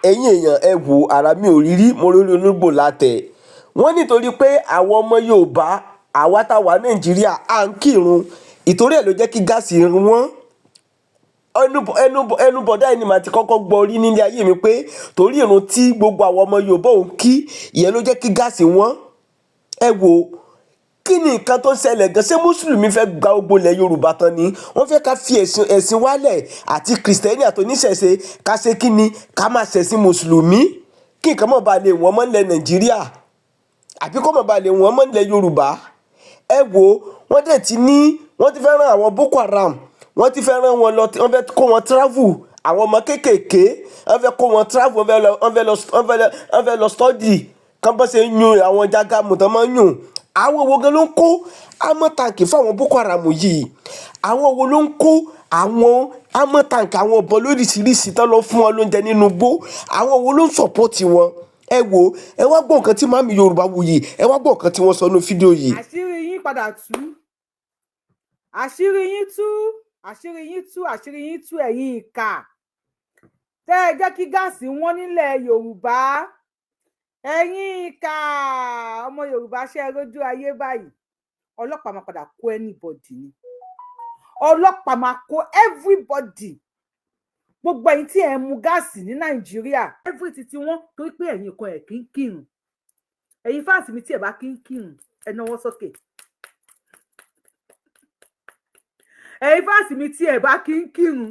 ẹ̀yin èèyàn ẹ wo ara mi ò rírí mo rí ológbò látẹ̀ wọ́n nítorí pé àwọn ọmọ Yorùbá àwa tá wà Nàìjíríà à ń kírun ìtorí ẹ̀ ló jẹ́ kí gáàsì wọ́n ẹnu bọ̀dá ẹni màá ti kọ́kọ́ gbọ́ rí nílé ayé mi pé torí ìrun tí gbogbo àwọn ọmọ Yorùbá òun kí ìyẹn ló jẹ́ kí gáàsì wọ́n ẹ wo kí ni nǹkan tó ń ṣẹlẹ̀ gan ṣé mùsùlùmí fẹ́ gba gbogbo ilẹ̀ Yorùbá tán ni wọ́n fẹ́ ká fi ẹ̀sìn wálẹ̀ àti kìrìsìtẹ́nì àti oníṣẹ̀ṣe ká ṣe kí ni ká máa ṣẹ̀sìn mùsùlùmí kí nǹkan mọ̀ bá lè wọ́n mọ́ ilẹ̀ Nàìjíríà àbí kó mọ̀ bá lè wọ́n mọ́ ilẹ̀ Yorùbá ẹ wo wọ́n dẹ̀ ti ní wọ́n ti fẹ́ rán àwọn Boko Haram wọ́n ti fẹ́ rán wọn lọ wọ́n fẹ́ kó wọn travel àwọn ọmọ kéékèèké wọ́n fẹ́ kó wọn travel wọ́n fẹ́ lọ study kán bọ́ ṣe ń yún àwọn jágàmù tán máa ń yún àwọn wo gan ló ń kó amọ̀tàǹkì fáwọn Boko Haram yìí àwọn wo ló ń kó àwọn amọ̀tàǹkì àwọn ọ̀bọ̀n lóríṣiríṣi tán lọ fún wọn lóúnjẹ nínú igbó àwọn wo ló ń sọ̀pọ̀tì wọn ẹ wo ẹ wá gbọ́ nǹkan tí màmí Yorùbáwùyí ẹ wá gbọ́ nǹkan tí wọ́n sọ nínú fídíò yìí. àṣírí yín padà tú àṣírí yín tú àṣírí yín tú àṣírí yín tú ẹ̀yin ìkà tẹ́ ẹ jẹ́ kí gáàsì wọ́n nílẹ̀ Yorùbá ẹ̀yin ìkà ọmọ Yorùbá ṣe rójú ayé báyìí ọlọ́pàá máa padà kó anybody ni ọlọ́pàá máa kó everybody gbogbo ẹ̀yin tí ẹ mu gáàsì ní Nàìjíríà everything tí wọ́n torí pé ẹ̀yin kan ẹ̀ kí ń kírun ẹ̀yin fáàsì mi tí ẹ bá kí ń kírun ẹ náwó sókè ẹ̀yin fáàsì mi tí ẹ bá kí ń kírun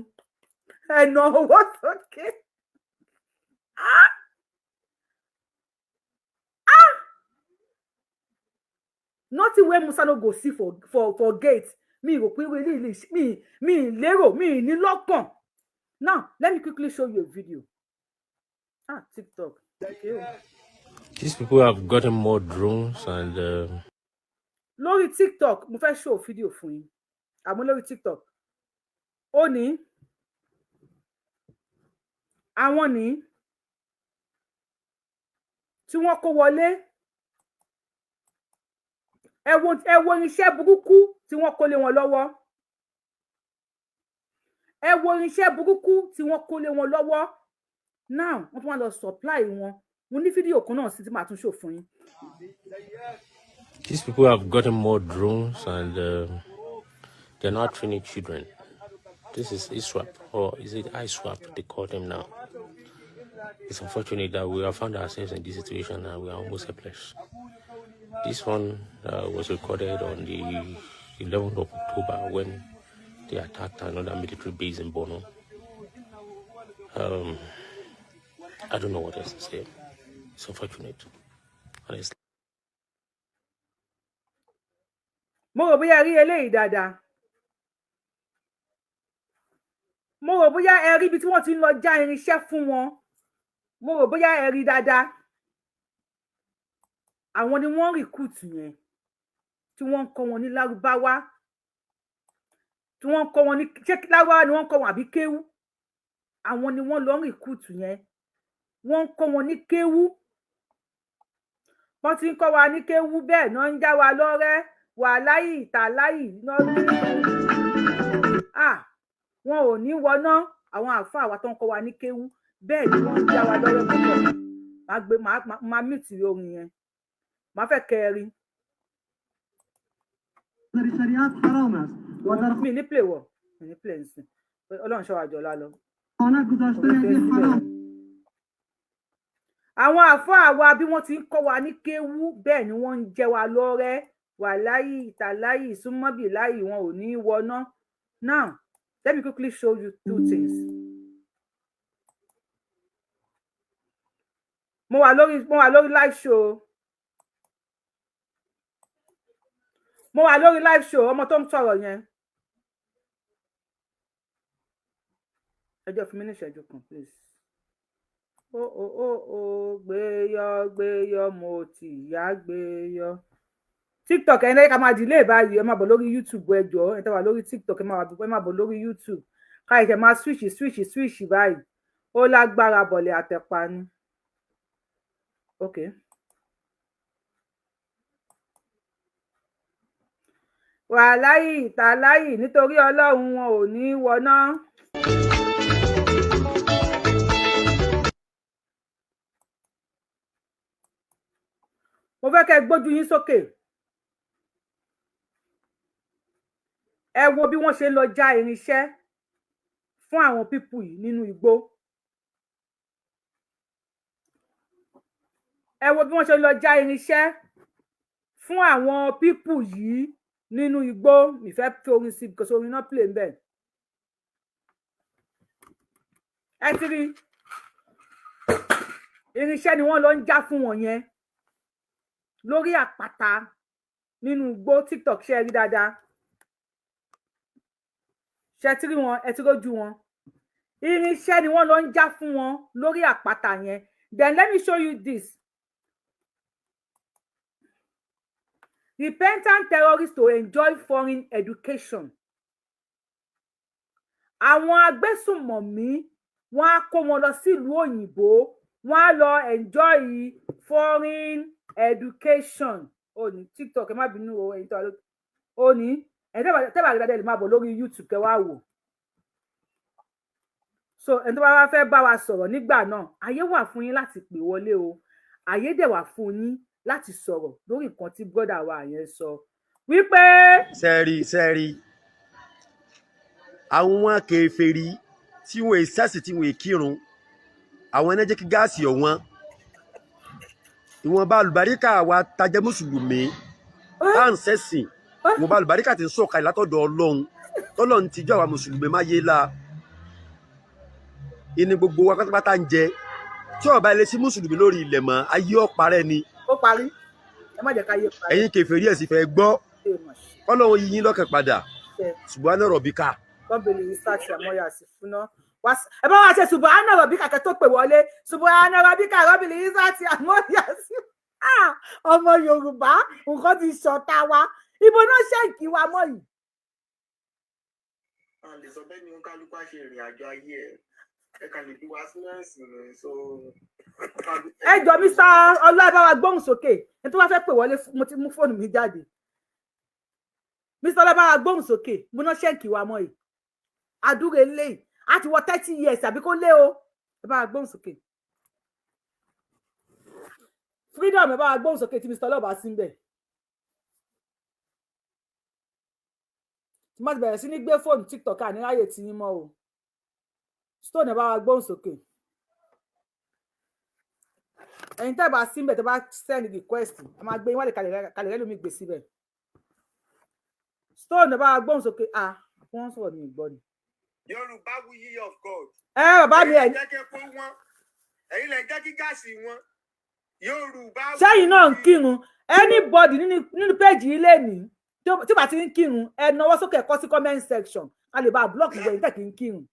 ẹ náwó sókè. Nothing where Musa no go see for gate. Me rò pé me lérò me ní lọ́kàn. Now, let me quickly show you a video. TikTok. Okay. These people have gotten more drones and lórí TikTok, mo fẹ́ show video fún yín. Àmọ́ lórí TikTok. Ó ní àwọn ní tí wọ́n kó wọlé ẹ wo irinṣẹ́ burúkú tí wọ́n kó lé wọn lọ́wọ́ ẹ wo irinṣẹ́ burúkú tí wọ́n kó lé wọn lọ́wọ́ now wọ́n tún wá lọ supply wọn mo ní fídíò kan náà sí tí màá tún show fún yín. These people have gotten more drones and they're not training children. This is ISWAP, or is it ISWAP they call them now. It's unfortunate that we have found ourselves in this situation and we are almost helpless. This one was recorded on the 11th of October when they attacked another military base in Borno. I don't know what else to say. It's unfortunate, honestly. Mo rò bóyá rí eléyìí dáadáa. Mo rò bóyá ẹ rí ibi tí wọ́n ti ń lọ já irinṣẹ́ fún wọn. Mo rò bóyá ẹ rí dáadáa. Àwọn ni wọ́n recruit yẹn. Tí wọ́n ń kọ́ wọn ní Lárúbáwá. Tí wọ́n ń kọ́ wọn ní ṣé Lárúbáwá ni wọ́n ń kọ́ wọn àbí kéwú. Àwọn ni wọ́n lọ recruit yẹn. Wọ́n ń kọ́ wọn ní kéwú. Wọ́n ti ń kọ́ wa ní kéwú bẹ́ẹ̀ náà ń já wa lọ́rẹ́. Wàláyì tàláyì wọn ò ní wọná àwọn àfáà wa tó ń kọ́ wa ní kéwú bẹ́ẹ̀ ni wọ́n ń já wa lọ́rẹ́ púpọ̀ máa mìtì orin yẹn máa fẹ́ kẹrin mi ní play wọ̀ mi ní play nsìn Ọlọ́run ṣọ́ àjọ lálọ. àwọn àfáà wa bí wọ́n ti ń kọ́ wa ní kéwú bẹ́ẹ̀ ni wọ́n ń jẹ́ wa lọ́rẹ́ wàláyì tàláyì súnmọ́bì láyì wọn ò ní wọná. Now let me quickly show you two things. Mo wà lórí live show. Mo wà lórí live show ọmọ tó ń sọ̀rọ̀ yẹn. Ẹ jọ̀ọ́ fún mi ní ìṣẹ́jú kan please. Gbéyọ̀ mo ti yá gbéyọ̀. TikTok ẹ ní ká máa delay báyìí ẹ máa bọ̀ lórí YouTube ẹ jọ̀ọ́ ẹ tẹ́ wà lórí TikTok ẹ máa bọ̀ lórí YouTube ká ẹ máa switch báyìí ó lágbára bọ̀lẹ̀ àtẹ̀pa ni. Okay. Wàláyì tàláyì nítorí Ọlọ́run wọn ò ní wọná. fẹ́ kẹ́ gbójú yín sókè. Ẹ wo bí wọ́n ṣe ń lọ já irinṣẹ́ fún àwọn pípù yìí nínú igbó. Ẹ wo bí wọ́n ṣe ń lọ já irinṣẹ́ fún àwọn pípù yìí nínú igbó. Mi fẹ́ fi orin sí because orin náà play ńbẹ̀. Ẹ ti rí irinṣẹ́ ni wọ́n lọ ń já fún wọn yẹn lórí àpáta nínú igbó. TikTok ṣe rí dáadáa. Ṣé ti rí wọn? Ẹ ti rójú wọn. Irinṣẹ́ ni wọ́n lọ ń já fún wọn lórí àpáta yẹn. Then let me show you this. Repentant terrorists to enjoy foreign education. Àwọn agbésùnmọ̀mí wọ́n á kó wọn lọ sílùú òyìnbó, wọ́n á lọ enjoy foreign education. Ó ní TikTok ẹ má bínú o ẹ̀yin tó wà lórí. Ó ní tẹ́bà rí dáadáa lè máa bọ̀ lórí YouTube kẹ́ wá wò. So ẹni tó bá wá fẹ́ bá wa sọ̀rọ̀ nígbà náà, ayé wà fún yín láti pè wọlé o. Ayé dẹ̀ wà fún yín láti sọ̀rọ̀ lórí nǹkan tí brother wa yẹn sọ. Wípé sẹ́ẹ̀rì àwọn kèfèrí tí wọ́n ṣẹ̀sìn tí wọ́n kírun, àwọn ẹni jẹ́ kí gáàsì ọ̀wọ́n. Ìwọ̀nba àlùbáríkà wa tajẹ́ mùsùlùmí tá à ń ṣẹ̀sìn, ìwọ̀nba àlùbáríkà ti ń sọ̀kalẹ̀ látọ̀dọ̀ Ọlọ́run tọ́lọ́run ti jọ́ àwa mùsùlùmí máa yé la. Ìní gbogbo wa pátápátá ń jẹ. Tí ó bá ilé sí mùsùlùmí lórí ilẹ̀ mọ́, ayé ó parẹ́ ni. Ó parí. Ẹ má jẹ́ ká yé parí. Ẹ̀yin kèfèrí ẹ sì fẹ́ gbọ́. Ọlọ́run yí yín lọ́kàn padà. Subhana rabbika. Kọ́bìnrin research àmọ́yà sí fúnná. Ẹ bá wá ṣe Subhana rabbika kẹ́ tó pè wọlé. Subhana rabbika kọ́bìnrin research àmọ́yà sí. Ọmọ Yorùbá nǹkan ti ṣọ̀tá wa. Ibo náà ṣẹ́ǹkì wa mọ́ yìí. A lè sọ bẹ́ẹ̀ ni ó kálukú á ṣe ìrìn àjò ayé ẹ̀. Ẹ kàn lè fi wá sínú ẹ̀sìn rẹ̀ so. Ẹ jọ Mr. Ọlábáwa gbóhùn sókè. Ẹni tó wá fẹ́ pè wọlé mo ti mú fóònù mi jáde. Mr. Ọlábáwa gbóhùn sókè. Mo náà ṣẹ́ǹkì wa mọ́ yìí. Àdúrà eléyìí. A ti wọ 30 years àbí kó lé o. Ẹ bá wa gbóhùn sókè. Freedom ẹ bá wa gbóhùn sókè tí Mr. Ọlọ́ba sí ń bẹ̀. Tí mo ti bẹ̀rẹ̀ sí ní gbé fóònù TikTok àníráyè tí yín mọ́ o. Stone ẹ bá wa gbóhùn sókè. Ẹ̀yin tẹ́ bá sí ń bẹ̀ tẹ́ bá send request ẹ máa gbé yín wálé kalẹ̀ rẹ́ lómi gbé síbẹ̀. Stone ẹ bá wa gbóhùn sókè. Wọ́n sọ̀rọ̀ ní ìgbọ́ ni. Yorùbá Wuyi of God. Bàbá mi Ẹ̀yin jẹ́ kó wọ́n. Ẹ̀yin lẹ jẹ́ kí gáàsì wọn. Yorùbá. Sẹ́yìn náà ń kírun. Anybody nínú péjì ilé mi tí bá ti ń kírun ẹ nawọ́ sókè kọ sí comment section ká lè bá block ìwé yìí tẹ̀ kí ń kírun.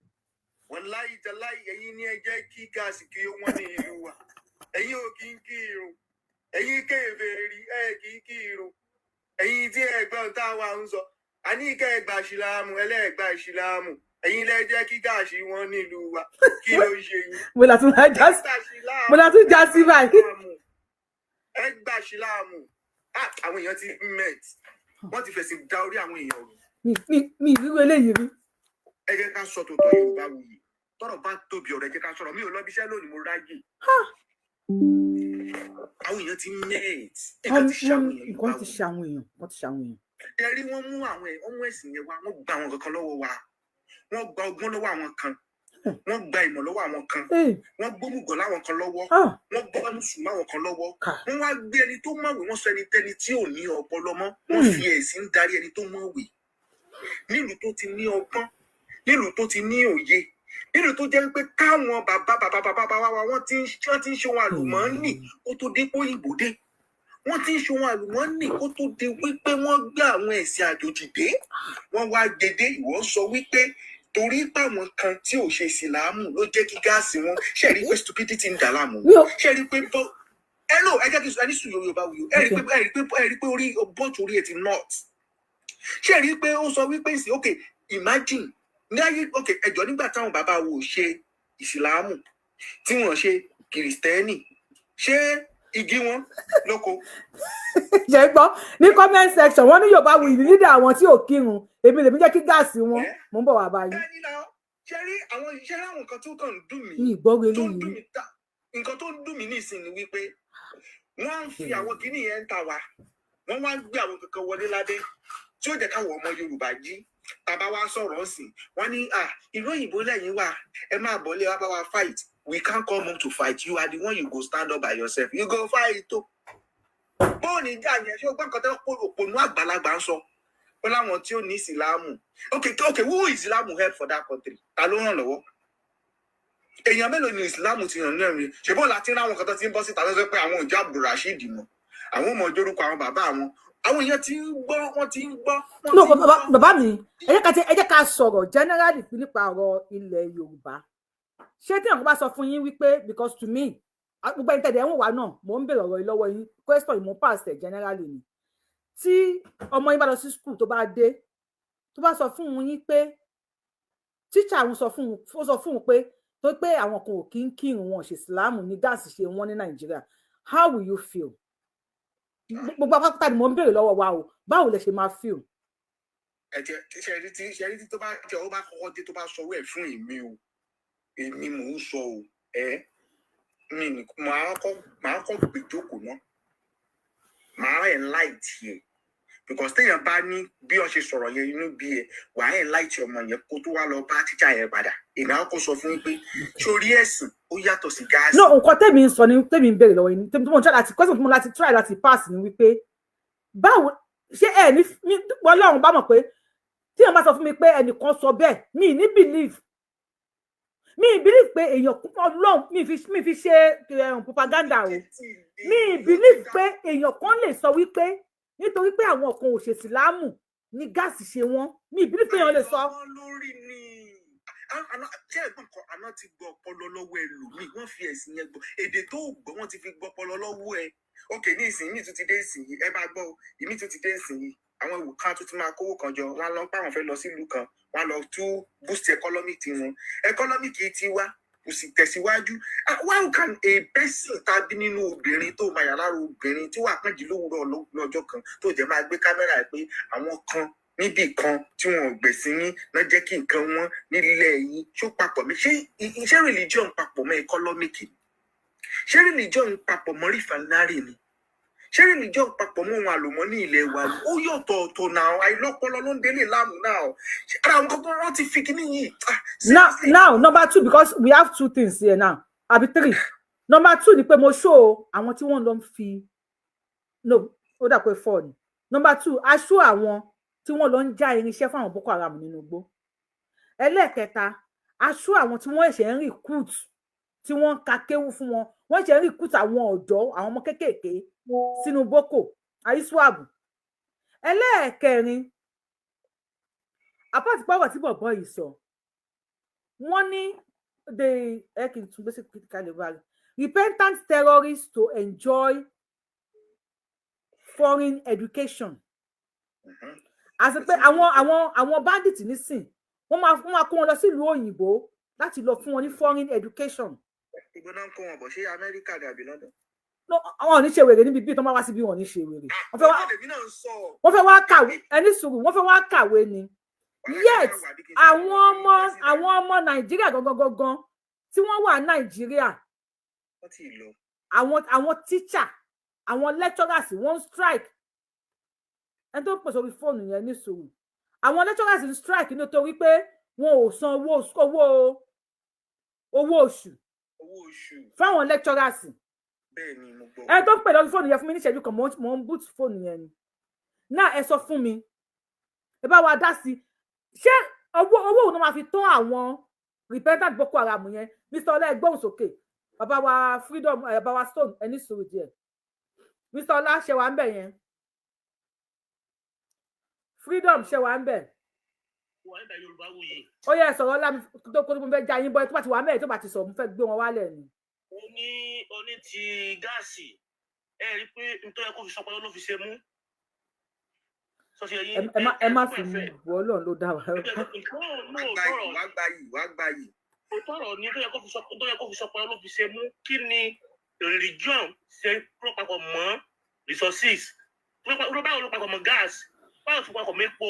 Wàláhì tàláhì ẹ̀yin ni ẹ jẹ́ kí gáàsì kí ó wọ́n ní ìlú wa. Ẹ̀yin ò kí ń kírun. Ẹ̀yin kèfèrí kì í kírun. Ẹ̀yin tí ẹ̀gbọ́n táwa ń sọ. A ní kẹ́ ẹ gbà ìsìlámù ẹlẹ́ẹ̀gbà ìsìlámù. Ẹ̀yin lẹ jẹ́ kí gáàsì wọn nílùú wa. Kí ló ń ṣe yín? Mo là tún já sí báyìí. Ẹ gbà ìsìlámù. Àwọn èèyàn ti mẹ́t. Wọ́n ti fẹ̀sìn da orí àwọn èèyàn rú. Mi ìrírí eléyìí rí. Ẹ jẹ́ ká sọ tòótọ́ Yorùbá Wuyi. Tọ́rọ̀ bá tóbi ọ̀rọ̀ ẹ jẹ́ ká sọ̀rọ̀. Mi ò lọ bí iṣẹ́ lónìí mo ráyè. Àwọn èèyàn ti mẹ́t. Nǹkan ti ṣe àwọn èèyàn. Ẹ rí wọ́n mú àwọn ọmọ ẹ̀sìn yẹn wá. Wọ́n gba àwọn kankan lọ́wọ́ wa. Wọ́n gba ọgbọ́n lọ́wọ́ àwọn kan. Wọ́n gba ìmọ̀ lọ́wọ́ àwọn kan. Wọ́n gbómùgọ̀ láwọn kan lọ́wọ́. Wọ́n gbọ́ mùsùlùmí àwọn kan lọ́wọ́. Wọ́n wá gbé ẹni tó mọ̀wé wọ́n sọ ẹni tí ò ní ọpọlọ mọ́. Wọ́n fi ẹ̀sìn darí ẹni tó mọ̀wé. Nílùú tó ti ní ọgbọ́n, nílùú tó ti ní òye, nílùú tó jẹ́ pé káwọn bàbá wa wọ́n ti ń ṣe ohun àlùmọ́ọ́nì kó tó dé òyìnbó dé. Wọ́n ti ń ṣe ohun àlùmọ́ọ́nì kó tó dé wípé wọ́n gbé àwọn ẹ̀sìn àjòjì dé. Wọ́n wá dédé ìwọ sọ wípé torí páwọn kan tí ò ṣe ìsìlámù ló jẹ́ kí gáàsì wọn ṣe rí pé stupidity ń dà láàmú ṣe rí pé bọ́ ẹ jẹ́ kí ẹni sùn Yorùbá Wuyi ẹ rí pé orí bọ́ọ̀tù orí ẹ̀ ti not ṣe rí pé ó sọ wípé ìsìn ok imagine ní ayé ok ẹjọ́ nígbà táwọn bàbá wo ṣe ìsìlámù tí wọ́n ṣe kìrìsìtẹ́nì ṣé igi wọn lóko. ṣe gbọ́ ní comment section wọ́n ní Yorùbá Wuyi leader àwọn tí ò kírun èmi lèmi jẹ́ kí gáàsì wọn mo ń bọ̀ wá báyìí. ṣe rí àwọn nǹkan tó kàn ń dùn mí. ní ìgbọ́rọ̀ eléyìí. nǹkan tó ń dùn mí nísìn ni wípé wọ́n ń fi àwọn kinní yẹn ń ta wa wọ́n wá ń gbé àwọn kankan wọlé ládé tí ó jẹ́ káwọn ọmọ Yorùbá jí tàbá wá sọ̀rọ̀ sí wọ́n ní ìlú òyìnbó lẹ́yìn wà ẹ máa bọ̀ lé wá bá wa fight we can't come home to fight you are the one you go stand up by yourself you go fight o. bóòní ìjà yẹn ṣé o gbọ́ nǹkan tó òpònú àgbàlagbà ń sọ ó láwọn tí ó ní ìsìlámù okay who ìsìlámù help for that country ta ló ràn lọ́wọ́ èèyàn mélòó ni ìsìlámù ti ràn lẹ́rìn ṣùgbọ́n láti rí àwọn kan tó ti ń bọ́ síta lọ́sọ pé àwọn ìjà Abdulrasheed mọ̀ àwọn ọmọ ìjórúkọ àwọn bàbá àwọn èèyàn ti ń gbọ́ wọ́n ti ń gbọ́. bàbá mi ẹ jẹ́ ká sọ̀rọ̀ generally nípa ọ̀rọ̀ ilẹ̀ Yorùbá ṣé tí àwọn bá sọ fún yín wípé because to me gbogbo ẹni tẹ̀lé ẹ̀wọ̀n wa náà mò ń bèrè ọ̀rọ̀ yìí lọ́wọ́ yín question mo pass ẹ̀ generally ni tí ọmọ yín bá lọ sí school tó bá dé tó bá sọ fún yín pé teacher àwọn sọ fún un pé tó pé àwọn kan ò kí ń kírun wọn ṣe ìsìláàmù ní gáàsì ṣe wọn ní Nàìjíríà how will you feel? gbogbo apáta ni mo ń bèrè lọ́wọ́ wa o báwo lẹ ṣe máa feel? ẹ jẹ ṣe rí tó bá jẹ ó bá kọ́kọ́ dé tó bá sọ wẹ fún èmi mò ń sọ o mi ní màá kọ́ gbèjókòó náà màá enlight yẹ because téèyàn bá ní bí ọ ṣe sọ̀rọ̀ yẹn inú bí ẹ wàá enlight ọmọ yẹn kó tó wá lọ bá tíjà yẹn padà èmi àwọn kò sọ fún yín pé sórí ẹ̀sìn ó yàtọ̀ sí gáàsì. no nǹkan tèmi ń sọ ni tèmi ń béèrè lọ́wọ́ yín tèmi tó mọ̀ láti question tó mọ̀ láti try láti pass ni wípé báwo ṣé ẹ ní Ọlọ́run bá mọ̀ pé tí wọ́n bá sọ fún mi pé ẹnìkan sọ bẹ́ẹ̀ mi ní believe pé èèyàn Ọlọ́run mi fi ṣe propaganda o mi believe pé èèyàn kan lè sọ wípé nítorí pé àwọn kan ò ṣe ìsìlámù ní gáàsì ṣe wọ́n mi believe pé èèyàn lè sọ. ṣé ẹ̀gbọ́n kan àná ti gbọ́ ọpọlọ lọ́wọ́ ẹlòmíì wọ́n fi ẹ̀sìn yẹn gbọ́ èdè tó gbọ́ wọ́n ti fi gbọ́ ọpọlọ lọ́wọ́ ẹ ok ní ìsìn mi tún ti dé ìsìn yìí ẹ bá gbọ́ ìmí tún ti dé ìsìn yìí àwọn ìwò kan tún ti máa kówó kan jọ wọn lọ pa àwọn fẹ́ lọ sílùú kan wọn lọ tún boost economic tiwọn economic ti wá kò sì tẹ̀síwájú how can a person tàbí nínú obìnrin tó máa yà lára obìnrin tí wàá pẹ́jì lówùúrọ̀ lọ́jọ́ kan tó jẹ́ máa gbé kámẹ́rà pé àwọn kan níbì kan tí wọn ò gbẹ̀sìn yín náà jẹ́ kí nǹkan wọn nílẹ̀ yín ṣó papọ̀ mi ṣé religion papọ̀ mọ́ economic ni ṣé religion papọ̀ mọ́ refinery ni ṣé religion papọ̀ mọ́ ohun àlùmọ́ọ́nì ilẹ̀ wa ni ó yọ̀tọ̀ ọ̀tọ̀ náà àìlọ́pọlọ ló ń délé láàmú náà ara àwọn kankan wọn ti fi kíní yìí. now number 2 because we have 2 things here now àbí 3 number 2 ni pé mo show àwọn tí wọ́n lọ ń fi no ó dà pé 4 ni number 2 a show àwọn tí wọ́n lọ ń já irinṣẹ́ fún àwọn Boko Haram nínú igbó ẹlẹ́ẹ̀kẹta a show àwọn tí wọ́n ẹ̀ṣẹ̀ ń recruit tí wọ́n ka kéwú fún wọn wọ́n ẹ̀ṣẹ̀ ń recruit àwọn ọ̀dọ́ àwọn ọmọ kéékèèké sínú Boko àìsíwàbù ẹlẹ́ẹ̀kẹrin apart pọ̀wọ̀ tí bọ̀bọ̀ yìí sọ wọ́n ní the repentant terrorists to enjoy foreign education àti pé àwọn bandits nísìn wọ́n máa kó wọn lọ sílùú òyìnbó láti lọ fún wọn ní foreign education. ìgbóná ń kó wọn bọ̀ ṣé Amẹ́ríkà ni àbí London. no àwọn ò ní ṣe wèrè níbi bí tó máa wá síbí wọn ò ní ṣe wèrè wọ́n fẹ́ wá kàwé ẹni sùúrù wọ́n fẹ́ wá kàwé ni yet àwọn ọmọ Nàìjíríà gangan tí wọ́n wà Nàìjíríà àwọn teacher àwọn lecturers wọ́n strike ẹni tó ń pè sórí fóònù yẹn ní sùúrù àwọn lecturers ń strike nítorí pé wọn ò san owó oṣù fáwọn lecturers ẹ tó ń pè lórí fóònù yẹn fún mi ní ìṣẹ́jú kan mo ń boot fóònù yẹn ni náà ẹ sọ fún mi ẹ bá wa dá sí ṣé owó òun náà máa fi tán àwọn repentant Boko Haram yẹn Mr. Ọlá ẹgbọ́n sókè bàbá wa freedom bàbá wa stone ẹni sùúrù díẹ̀ Mr. Ọlá ṣe wà ń bẹ̀ yẹn freedom ṣe wà ń bẹ̀ ó yẹ sọ̀rọ̀ lámì tó kó tó mo fẹ́ já yín bọ́ ẹ tó bá ti wà mẹ́rin tó bá ti sọ̀rọ̀ mo fẹ́ gbé wọn wálẹ̀ ni. oní ti gáàsì ẹ rí i pé nítorí kó fi sọpọ ló fi ṣe mú. ẹ má fi mú wọ́ lọ́n ló dá wa. wá gbà yìí. ó tọrọ ní tó yẹ kó fi sọpọ ló fi ṣe mú kí ni religion ṣe papọ̀ mọ́ resources ló bá wọn papọ̀ mọ́ gas báwo tó papọ̀ mọ́ epo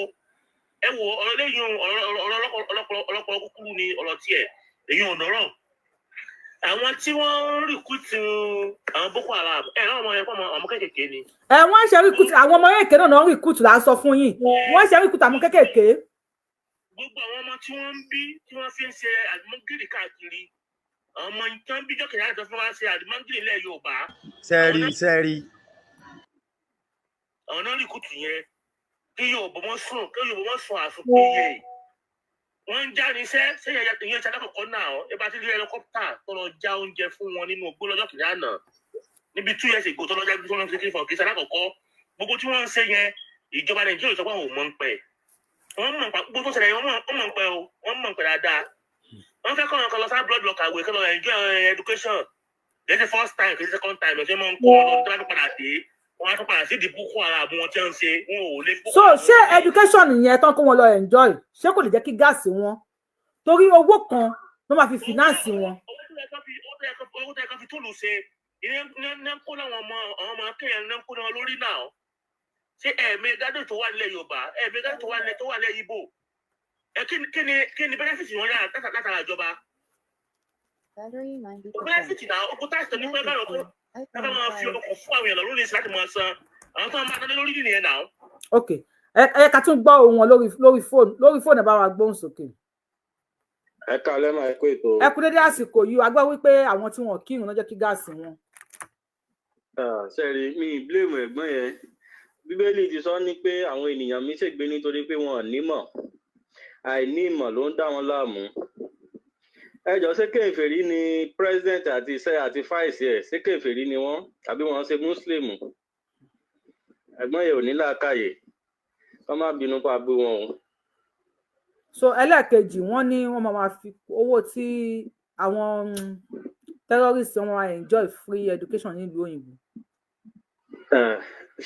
ẹ wo ọ̀rọ̀ lẹ́yìn ọ̀rọ̀ ọlọ́pọ̀lọpọ̀ kúkúrú ni ọ̀rọ̀ tiẹ̀ èyí ò nọ̀rọ̀ àwọn tí wọ́n recruit àwọn Boko Haram àwọn ọmọ yẹn ọmọ kékèké ni. Wọ́n ṣe recruit àwọn ọmọ kékèké náà recruit là ń sọ fún yín. Wọ́n ṣe recruit àwọn kékèké. Gbogbo àwọn ọmọ tí wọ́n ń bí tí wọ́n fi ń ṣe àdìmọ́gìrì káàkiri àwọn ọmọ tí wọ́n ń bí jọ́kẹ̀yà àti fún wa ṣe àdìmọ́gìrì ilẹ̀ Yorùbá. sẹ́ẹ̀rì. àwọn náà recruit yẹn kí Yorùbá mọ́ sùn àsopéye. Wọ́n ń já níṣẹ́ ṣé ìyẹn ṣe alákọ̀ọ́kọ́ náà ẹ bá ti rí helicopter tó lọ já oúnjẹ fún wọn nínú ògbó lọ́jọ́ kìí àná níbi 2 years ago tó lọ já gbé ṣe kí fọ̀ kí ṣe alákọ̀ọ́kọ́ gbogbo tí wọ́n ń ṣe yẹn ìjọba Nàìjíríà sọ pé àwọn ò mọ̀ ń pẹ́ wọ́n mọ̀ nípa gbogbo tó ṣẹlẹ̀ wọ́n mọ̀ ń pẹ́ o wọ́n mọ̀ ń pẹ́ dáadáa wọ́n fẹ́ kọ́ ọ̀kan lọ sáà blood lọ kàwé kọ́ lọ enjoy education this is the first time this is the second time ọ̀sẹ̀ mọ̀ ń kó wọn lọ tó bá tó padà dé wọ́n á tún padà sí ìdìbò kó ara àbú wọn tí wọ́n ń ṣe wọn ò lè. So ṣé education yẹn tán kó wọn lọ enjoy ṣé kò lè jẹ́ kí gáàsì wọn torí owó kan ló máa fi finance wọn. owó tó yẹ kó fi tóòlù ṣe ní kó láwọn ọmọ akéèyàn ní kó náà lórí náà ṣé gádùn tó wà nílẹ̀ Yorùbá gádùn tó wà nílẹ̀ Ìgbò kí ni benefit wọn yára látara ìjọba. benefit náà ogun táìsì tó ní pẹ́ báyọ̀ tó lábẹ́ máa fi ọkọ̀ fún àwọn èèyàn lórí ìsìn láti máa san àwọn tó máa dáná lórí nìyẹn náà. ok ẹ ká tún gbọ́ ohùn wọn lórí fóònù ẹ bá wa gbóhùn sókè. Ẹ káalẹ́ máa kó ètò. Ẹ kú dédé àsìkò yìí a gbọ́ wípé àwọn tí wọn kírun ló jẹ́ kí gáàsì wọn. Sẹ́ẹ̀rì mi blame ẹ̀gbọ́n yẹn. Bíbélì ti sọ ní pé àwọn ènìyàn mi ṣègbé nítorí pé wọn ò nímọ̀. Àìní ìmọ̀ ló ń dá wọn láàmú. Ẹ jọ ṣé kèfèrí ni president àti iṣẹ́ àti fáìsì ẹ̀ ṣé kèfèrí ni wọ́n àbí wọ́n ṣe Muslim? Ẹ̀gbọ́n yẹn ò ní làákàyè. Kọ́ má bínú pa bú wọn o. So ẹlẹ́ẹ̀kejì wọ́n ní wọ́n máa fi owó tí àwọn terrorists wọn máa enjoy free education nílùú òyìnbó.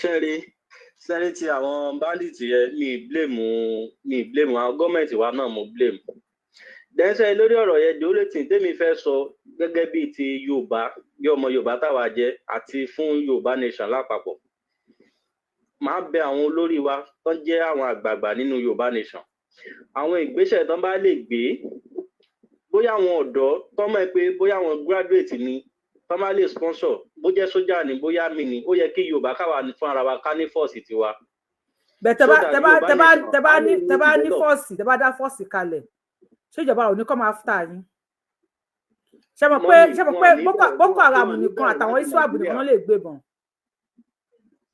Sẹ́rí tí àwọn bandits yẹn mi blame àwọn gọ́ọ̀mẹ̀ntì wa náà mo blame. Dẹ́sẹ̀ lórí ọ̀rọ̀ yẹn dòólè tí tèmi fẹ́ sọ gẹ́gẹ́ bíi ti Yorùbá bí ọmọ Yorùbá táwa jẹ́ àti fún Yorùbá nation lápapọ̀. Màá bẹ àwọn olórí wa tó jẹ́ àwọn àgbààgbà nínú Yorùbá nation. Àwọn ìgbésẹ̀ tán bá lè gbé bóyá àwọn ọ̀dọ́ tán mọ̀ pé bóyá àwọn graduate ni tán bá lè sponsor bó jẹ́ sójà ni bóyá mi ni ó yẹ kí Yorùbá káwa fún ara wa ká ní fọ́ọ̀sì tiwa. Bẹ́ẹ̀ tẹ́ bá ní fọ́ọ̀sì tẹ́ bá dá fọ́ọ̀sì kalẹ̀ ṣé ìjọba ò ní come after yín. Ṣé mọ̀ pé Boko Haram nìkan àtàwọn ISWAP nìkan ló lè gbébọn.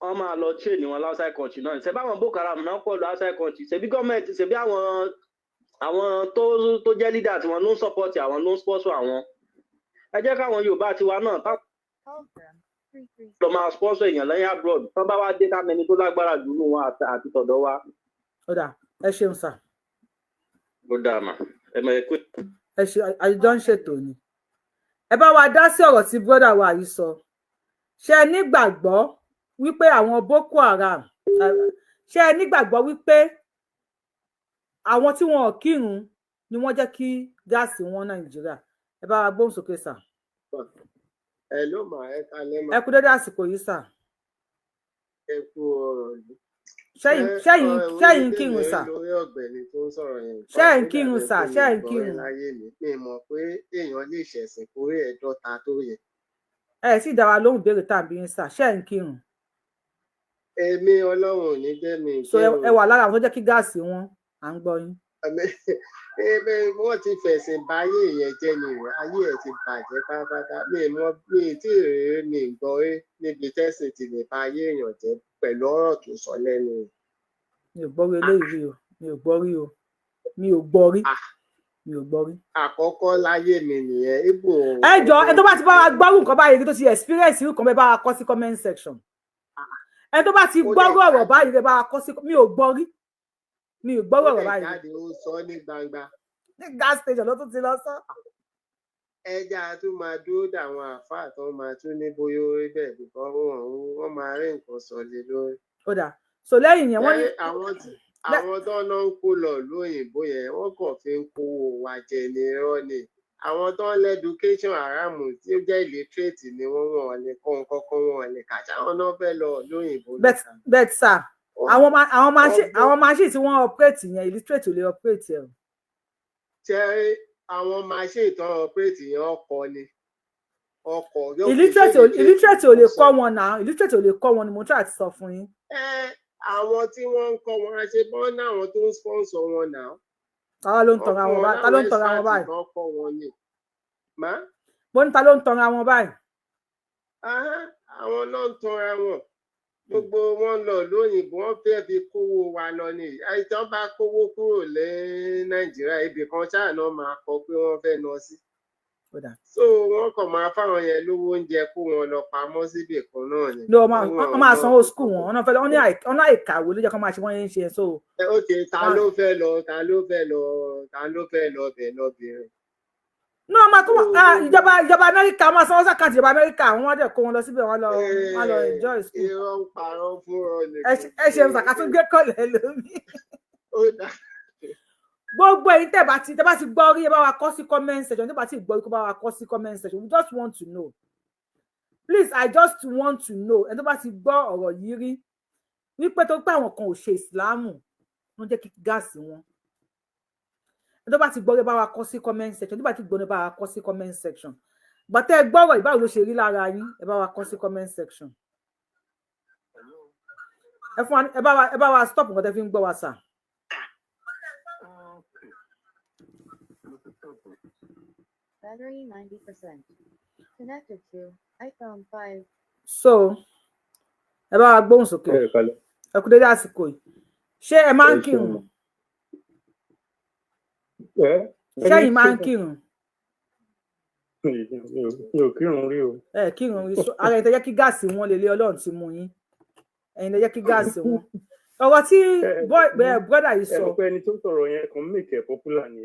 Wọ́n máa lọ chain wọn outside country náà ṣe báwọn Boko Haram náà pọ̀ lọ outside country ṣe bí gọ́ọ̀mẹ̀ntì ṣe bí àwọn tó jẹ́ leader tí wọ́n ló ń support àwọn ló ń sponsor àwọn. Ẹ jẹ́ káwọn Yorùbá tiwa náà lọ máa sponsor èèyàn lẹ́yìn abroad tó bá wá dé kámẹ́ni tó lágbára jù nù wọn àti tọ̀dọ̀ wa. Ó dà ẹ ṣeun sà. Ó dà mà ẹ mọ̀ ẹ pé. Ẹ ṣe àjọ ń ṣètò ni. Ẹ bá wa dá sí ọ̀rọ̀ tí brọ́dà wa yìí sọ. Ṣé ẹ nígbàgbọ́ wípé àwọn Boko Haram ṣé ẹ nígbàgbọ́ wípé àwọn tí wọn ò kírun ni wọ́n jẹ́ kí gáàsì wọn Nàìjíríà? Ẹ bá wa gbóhùn sókè sà. Ẹ ló mà ẹ kalẹ̀ mà. Ẹ kú dédé àsìkò yìí sà. Ẹ kú ọ̀rọ̀ yìí. Ṣẹ́yìn kírun sà. Lórí ọ̀gbẹ́ni tó ń sọ̀rọ̀ yẹn. Ṣẹ́yìn kírun sà ṣẹ́yìn kírun. Mi mọ̀ pé èèyàn lè ṣẹ̀sìn kórè ẹ̀dọ́ta tó yẹ. Ẹ sì dá wa lóhùn béèrè tàbí ń sà ṣẹ́yìn kírun. Èmi Ọlọ́run ò ní jẹ́ mi. So ẹ wà lára àwọn tó jẹ́ kí gáàsì wọn à ń gbọ́ yín. Wọ́n ti fẹ̀sìn báyé yẹn jẹ́ ni ayé ẹ̀ ti bàjẹ́ pátápátá. Mi tí ì mi gbọ́ rí níbi tẹ́sìn ti lè bá ayé èèyàn jẹ́ pẹ̀lú ọ̀rọ̀ tó sọ lẹ́nu. Mi ò gbọ́ rí eléyìí o mi ò gbọ́ rí o mi ò gbọ́ rí mi ò gbọ́ rí. Àkọ́kọ́ láyé mi nìyẹn ibò. Ẹ jọ ẹ tó bá ti bá wa gbọ́rù nǹkan báyìí tó ti experience irú kan bẹ́ẹ̀ bá wa kọ sí comment section. Ẹ tó bá ti gbọ́rù ọ̀rọ̀ báyìí bẹ́ẹ̀ bá wa kọ sí mi ò gbọ́ rí mi ò gbọ́rù ọ̀rọ̀ báyìí. Jáde ó sọ ní gbangba. Ní gas station ló tún ti lọ sọ. Ẹja tún máa dúró dàwọn àáfàá tó máa tún ní bóyá orí bẹ́ẹ̀ bìkan wọ́n máa rí nǹkan sọ lé lórí. Ó dà so lẹ́yìn yẹn wọ́n ní. Àwọn tó ń lọ ń kó lọ lóyìnbó yẹn wọ́n kàn fi ń kówó wa jẹ ní irọ́ ni. Àwọn tó ń lẹ́dúkéṣọ̀n àràmù tí ó jẹ́ illiterate ni wọ́n lè kọ́ nǹkan kan wọ́n lè kàṣà àwọn náà fẹ́ lọ lóyìnbó. Bet sir àwọn machine tí wọ́n operate yẹn illiterate ò lè operate ẹ̀. Ṣé àwọn machine tó ń operate yẹn ọkọ ni ọkọ̀ yóò fi illiterate ò lè kọ́ wọn náà illiterate ò lè kọ́ wọn ni mo try àti sọ fún yín. àwọn tí wọ́n ń kọ́ wọn ṣe bọ́n náà àwọn tó ń sponsor wọn náà. ta ló ń tanra wọn báyìí ta ló ń tanra wọn báyìí. mo ní ta ló ń tanra wọn báyìí. àwọn náà ń tanra wọn gbogbo wọn lọ lóyìnbó wọn fẹ́ẹ́ fi kówó wa lọ ní àìsàn bá kówó kúrò lé nàìjíríà ibì kan ṣáà náà máa kọ pé wọ́n fẹ́ẹ́ lọ sí. so wọn kàn máa fáwọn yẹn lówó oúnjẹ kó wọn lọ pamọ́ síbì kan náà ni. ló wọn máa sanwó skul wọn wọn náà ìkàwé ló jẹ́ kó máa ṣe wọ́n yẹn ń ṣe so. ok ta ló fẹ́ lọ bẹ̀ lọ́bìnrin. ní wọn máa kó ìjọba amẹ́ríkà máa sanwó sàkáàtì ìjọba amẹ́ríkà wọn wá dẹ̀ kó wọn lọ síbẹ̀ wọn lọ enjoy school. irọ́ ń parọ́ fún ọ nìkan. ẹ ṣe sàkátúndé kọ̀lẹ́ lómi. gbogbo ẹ̀yin tẹ́ bá ti gbọ́ rí ẹ bá wa kọ sí comment section tẹ́ bá ti gbọ́ rí kó bá wa kọ sí comment section we just want to know please I just want to know ẹni tó bá ti gbọ́ ọ̀rọ̀ yìí rí wípé tó pé àwọn kan ò ṣe ìsìláàmù wọ́n jẹ́ kí gáàsì wọn ẹni tó bá ti gbọ́ rí ẹ bá wa kọ sí comment section tó bá ti gbọ́ rí ẹ bá wa kọ sí comment section gbàtẹ́ gbọ́rọ̀ ìbáwò ló ṣe rí lára yín ẹ bá wa kọ sí comment section ẹ bá wa stop nǹkan tẹ́ fi ń gbọ́ wa sà. Battery 90%. Connected to iPhone 5. So, ẹ bá wa gbóhùn sókè. Ẹ kú dédé àsìkò yìí. Ṣé ẹ máa ń kírun? Ṣé ẹ̀yin máa ń kírun? Mi ò kírun rí o. Ẹ kírun rí. Ara ẹ̀yin tẹ́ jẹ́ kí gáàsì wọn lè lé Ọlọ́run ti mú yín. Ẹ̀yin tẹ́ jẹ́ kí gáàsì wọn. Ọ̀rọ̀ tí brọ́dà yìí sọ. Ẹ mọ̀ pé ẹni tó ń sọ̀rọ̀ yẹn kàn make ẹ̀ popular ni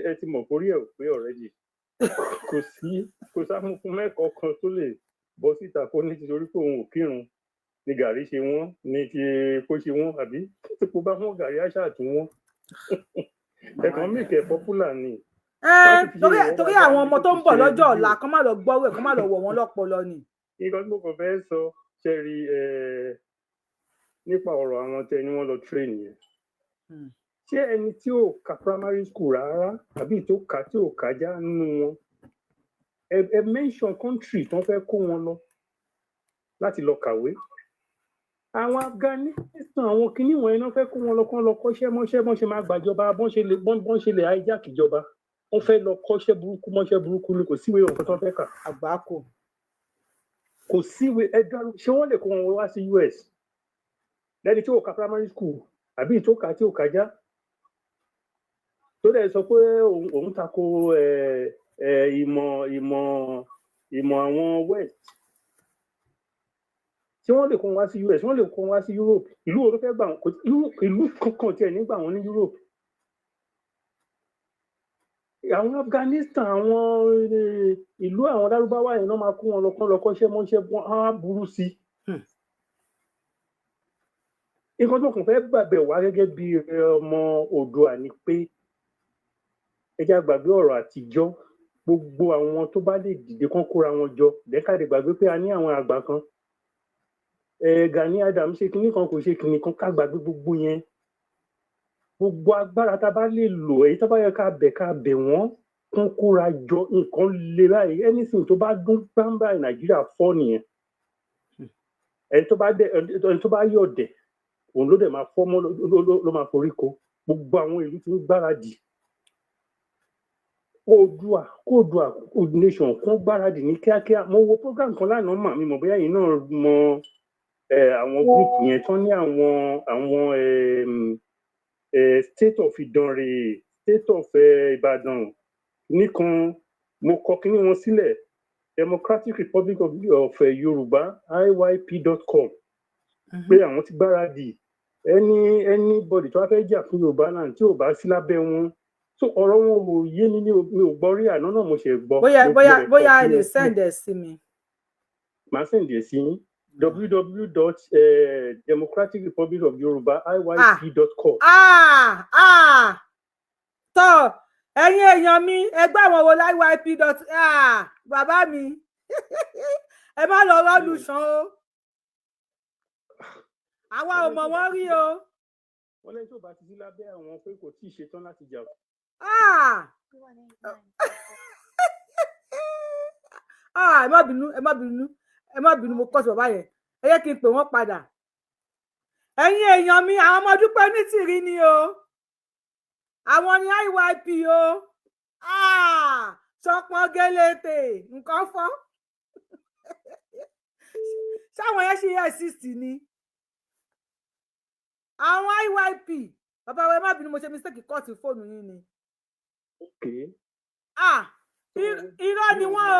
ẹ ti mọ̀ kórí ẹ̀ ò pé already. Kò sáfún mẹ́kọ̀ọ́ kan tó lè bọ́ síta kó ní títorí pé òun ò kírun ni gàrí ṣe wọ́n ní ti epo ṣe wọ́n àbí tí kò bá wọ́n gàrí àṣà tún wọ́n ẹ̀kan mìkẹ́ popular ni. torí àwọn ọmọ tó ń bọ̀ lọ́jọ́ ọ̀la kán má lọ gbọ́rọ̀ ẹ̀ kán má lọ wọ̀ wọ́n lọ́pọlọ ni. nǹkan tí mo kàn fẹ́ sọ ṣẹ́rí nípa ọ̀rọ̀ àwọn tẹ ni wọ́n lọ train yẹn ṣé ẹni tí ò ka primary school rárá àbí tó kà tí ò kájá nínú wọn ẹ mention country tó fẹ́ kó wọn lọ láti lọ kàwé àwọn Afghanistan àwọn kinní wọn iná fẹ́ kó wọn lọ kán lọ kọ́ṣẹ́ mọ́ṣẹ́ máa gbàjọba bọ́n ṣe lè hijack ìjọba wọ́n fẹ́ lọ kọ́ṣẹ́ burúkú ni kò síwèé ọ̀kan tó fẹ́ kà. àgbákò kò síwèé ẹ̀dá ṣé wọ́n lè kó wọn wá sí US lẹ́ni tí ò ka primary school àbí tó kà tí ò kájá tó dẹ̀ sọ pé òun tako ìmọ̀ àwọn West tí wọ́n lè kó wọn wá sí US wọ́n lè kó wọn wá sí Europe ìlú wo ló fẹ́ gbà wọn ìlú kankan tiẹ̀ nígbà wọn ní Europe àwọn Afghanistan àwọn ìlú àwọn Lárúbáwá yẹn náà máa kó wọn lọ kọ́ṣẹ́ mọ́ṣẹ́ wọn á burú sí i nǹkan tó kàn fẹ́ gbàgbé wá gẹ́gẹ́ bí ọmọ Oòduà ni pé ẹja gbàgbé ọ̀rọ̀ àtijọ́ gbogbo àwọn tó bá lè dìde kán kóra wọn jọ lẹ́kàdé gbàgbé pé a ní àwọn àgbà kan Gani Adams ṣe kinní kan kò ṣe kinní kan ká gbàgbé gbogbo yẹn gbogbo agbára tá a bá lè lò èyí tó bá yẹ ká bẹ̀ wọ́n kán kóra jọ nǹkan lè báyìí anything tó bá dún gbáǹbà Nàìjíríà fọ́ nìyẹn ẹni tó bá yọ̀dẹ̀ òun ló dẹ̀ máa fọ́ mọ́ ló máa forí ko gbogbo àwọn ìlú tí ń gbáradì Oòduà coordination kún gbáradì ní kíákíá mo wo program kan lánàá mà mí mọ̀ bóyá yìí náà mọ àwọn group yẹn tán ní àwọn state of Ìdànrè state of Ìbàdàn nìkan mo kọ kíní wọn sílẹ̀ Democratic Republic of Yorùbá IYP.com pé àwọn ti gbáradì anybody tó wá fẹ́ jà fún Yorùbá náà tí ò bá sí lábẹ́ wọn so ọ̀rọ̀ wọn ò yé mi ò gbọ́ rí àná náà mo ṣe gbọ́. bóyá ẹ lè send ẹ sí mi. màá send ẹ sí www.democraticrepublicofyoruba.iyp.com. tọ́ ẹ̀yin èèyàn mi ẹgbẹ́ àwọn wo iyp. bàbá mi ẹ má lọ rọ́ọ̀lù sàn o àwa ò mọ̀ wọ́n rí o. wọ́n lẹ́yìn tó bá ti sí lábẹ́ àwọn pé kò tí ì ṣetán láti jà. ẹ má bínú mo kọ́ sí bàbá yẹn ẹ yẹ kí n pè wọ́n padà. Ẹ̀yin èèyàn mi àwọn ọmọ Dúpẹ́ Onítìrí ni o àwọn ni IYP o Ṣọpọ́n Gélété nǹkan fọ́ ṣáwọn yẹn ṣe exist ni àwọn IYP bàbá wa ẹ má bínú mo ṣe mistake kọ́ọ̀tù fóònù yín ni. Irọ́ ni wọ́n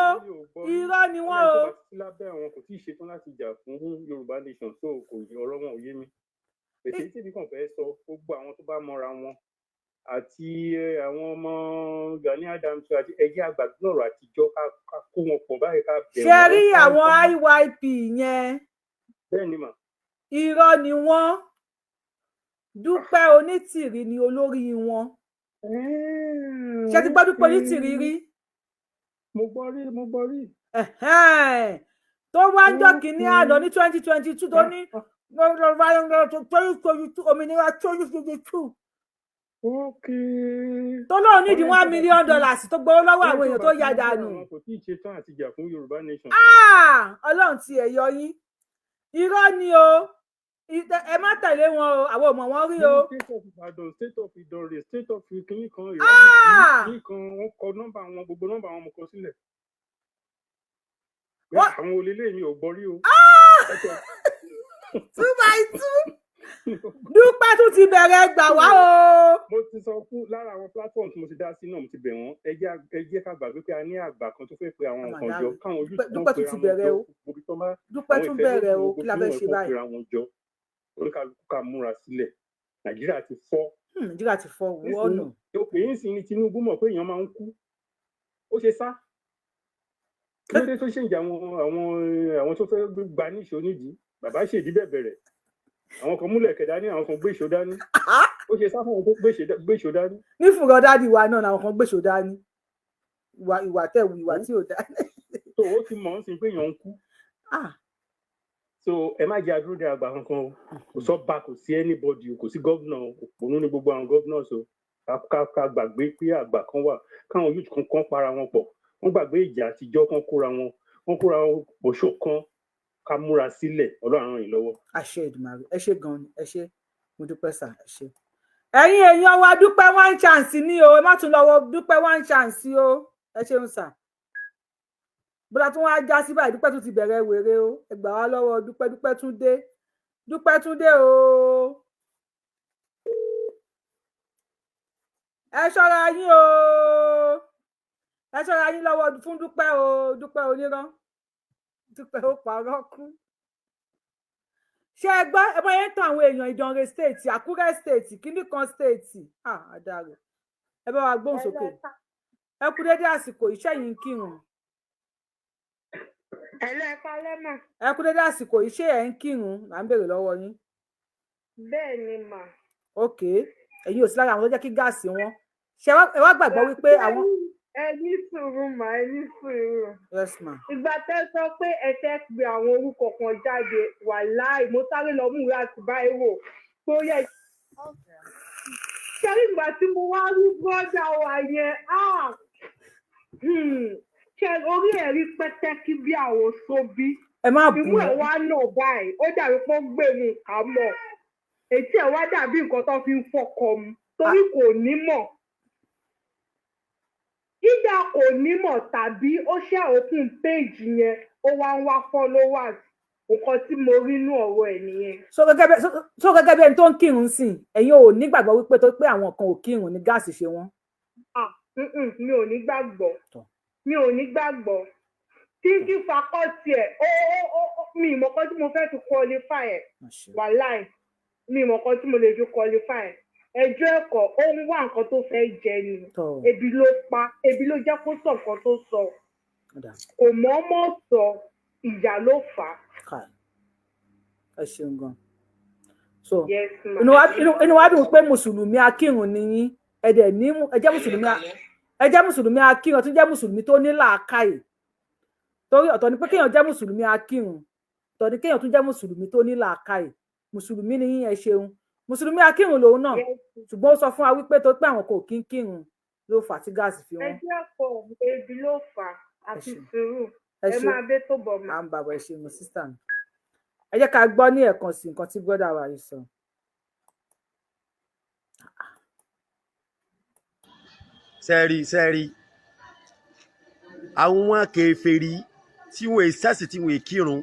o irọ́ ni wọ́n o. lábẹ́ àwọn kò tíì ṣetán láti jà fún Yorùbá nation tó kò yẹ ọ̀rọ̀ wọn ò yé mi. èsì tí ibi kan fẹ́ sọ gbogbo àwọn tó bá mọ́ra wọn àti àwọn ọmọ Gani Adams àti ẹgbẹ́ àgbàdo lọ́rọ̀ àtijọ́ ká kó wọn pọ̀ báyìí ká bẹ̀rẹ̀. ṣe rí àwọn IYP yẹn. bẹ́ẹ̀ ni mà. irọ́ ni wọ́n Dúpẹ́ Onítìrí ni olórí wọn. ṣé ti gbọ́ Dúpẹ́ Onítìrí rí? mo gbọ́ rí. tó wá ń jọ kínní àná ní 2022 tó ní òmìnira 2022. tó lóun nídìí $1 million tó gbowó lọ́wọ́ àwọn èèyàn tó ya dànù. kò tí ì ṣe tán àti jà fún Yorùbá nation. Ọlọ́run ti ẹ̀ yọ yín irọ́ ni o ẹ má tẹ̀lé wọn o àwọn ò mọ̀ wọ́n rí o. state of Ìbàdàn state of Ìdọ̀rẹ̀ state of kìnìún kan ìwádìí kan wọ́n kọ nọ́mbà wọn gbogbo nọ́mbà wọn mo kọ sílẹ̀. àwọn olélé mi ò gbọ́ rí o. 2x2 Dúpẹ́ tún ti bẹ̀rẹ̀ gbà wá o. mo ti sọ fún lára àwọn platform tí mo ti dá sí náà mo ti bẹ̀ wọ́n ẹ jẹ́ ká gbàgbé pé a ní àgbà kan tó fẹ́ pe àwọn nǹkan jọ káwọn ojú tó ń Dúpẹ́ tún ti bẹ̀rẹ̀ o. Dúpẹ́ tún bẹ̀rẹ̀ o kí la fẹ́ ṣe báyìí. oníkàlùkù ká múra sílẹ̀ Nàìjíríà ti fọ́. Nàìjíríà ti fọ́ wọ́ọ̀nù. èyí sì ni Tinubu mọ̀ pé èèyàn máa ń kú ó ṣe sá kí ló dé tó ṣèǹjà àwọn tó fẹ́ gba níṣó nídìí bàbá ṣèdí bẹ̀rẹ̀ àwọn kan múlẹ̀ kẹ̀dá ní àwọn kan gbé ìṣó dání ó ṣe sá fún àwọn tó gbé ìṣó dání. ní fúnra dádì wa náà àwọn kan gbé ìṣó dání ìwà tẹ̀wù ìwà tí ò dá. tó o ti mọ̀ ọ́n sí pé èèyàn ń kú. so ẹ má jẹ́ àdúró de àgbà kankan o kò sọ́ba kò sí anybody o kò sí gómìnà òpònú ní gbogbo àwọn gómìnà so ká gbàgbé pé àgbà kan wà káwọn youth kan para wọn pọ̀ wọ́n gbàgbé ìjà àtijọ́ kan kóra wọn òṣò kan ká múra sílẹ̀ Ọlọ́run ràn yín lọ́wọ́. àṣẹ Èdùmàrè ẹ ṣé gan ni ẹ ṣé mo dúpẹ́ sà ẹ ṣé. ẹ̀yin èèyàn wa Dúpẹ́ one chance ní o ẹ má tún lọ́wọ́ Dúpẹ́ one chance o ẹ ṣeun sà. bọ́lá tún wá já sí báyìí Dúpẹ́ tún ti bẹ̀rẹ̀ wèrè o ẹ gbà wá lọ́wọ́ Dúpẹ́ tún dé o. ẹ ṣọ́ra yín o ẹ ṣọ́ra yín lọ́wọ́ fún Dúpẹ́ o Dúpẹ́ onírọ́ Dúpẹ́ ó parọ́ kú. ṣé ẹ gbọ́ ẹ bọ́ yẹn tán àwọn èèyàn Ìdànrè state Àkúrẹ́ state kíní kan state àdàrẹ ẹ bá wa gbóhùn sókè ẹ kú dédé àsìkò iṣẹ́ yìí ń kírun. ẹ kú dédé àsìkò iṣẹ́ ẹ̀ ń kírun là ń béèrè lọ́wọ́ yín. bẹ́ẹ̀ ni mà. ok ẹ̀yin ò sí lára àwọn tó jẹ́ kí gáàsì wọn ṣé ẹ wá gbàgbọ́ wípé àwọn. ẹ ní sùúrù mà ẹ ní sùúrù. yes ma. ìgbà tẹ́ sọ pé ẹ fẹ́ pe àwọn orúkọ kan jáde wàláì mo sáré lọ mú ìwé àti báyìí wò tó yẹ. ṣé ìgbà tí mo wá rí bọ́dà wa yẹn ṣe orí ẹ̀ rí pẹ́tẹ́kí bí àwọn sóbí. ẹ má bù ú. ìmú ẹ̀ wá nà báyìí ó dàbí pé ó gbé mu kà mọ̀ ètí ẹ̀ wá dàbí nǹkan tó fi ń fọkọ mu torí kò ní mọ̀. ìdá kò ní mọ̀ tàbí ó ṣe open page yẹn ó wá ń wá followers nǹkan tí mo rí inú ọ̀rọ̀ ẹ̀ nìyẹn. so gẹ́gẹ́ bí ẹni tó ń kírun sí ẹ̀yin ò nígbàgbọ́ wípé tó pé àwọn kan ò kírun ní gáàsì ṣe wọ́n. mi ò ní gbàgbọ́ títí fakọ́tì ẹ̀ mi ìmọ̀kan tí mo fẹ́ fi qualify ẹ̀ wàláì mi ìmọ̀kan tí mo lè fi qualify ẹ̀ ẹjọ́ ẹ̀kọ́ ó ń wá nǹkan tó fẹ́ jẹ ni ebi ló pa ebi ló jẹ́ kó sọ nǹkan tó sọ kò mọ̀ọ́mọ̀ sọ ìyà ló fà á. ẹ ṣeun gan so inú wa dùn pé mùsùlùmí akírun ni yín ẹ jẹ́ mùsùlùmí akírun tó jẹ́ mùsùlùmí tó ní làákàyè torí ọ̀tọ̀ ni pé kéèyàn jẹ́ mùsùlùmí akírun ọ̀tọ̀ ni kéèyàn tún jẹ́ mùsùlùmí tó ní làákàyè mùsùlùmí ni yín ẹ ṣeun mùsùlùmí akírun lòun náà ṣùgbọ́n ó sọ fún wa wípé tó pé àwọn kò kí ń kírun ló fà tí gáàsì fi wọ́n. ẹjọ́ ẹ̀kọ́ ebi ló fà àti sùúrù. ẹ máa bẹ tó bọ̀ máa ń bàbọ̀ ẹ ṣe mo sísà mi ẹ jẹ́ ká gbọ́ ní ẹ̀kan sí nǹkan tí brọ́dà wa yìí sọ. sẹ́ẹ̀rì àwọn kèfèrí tí wọ́n ṣẹ̀sìn tí wọ́n kírun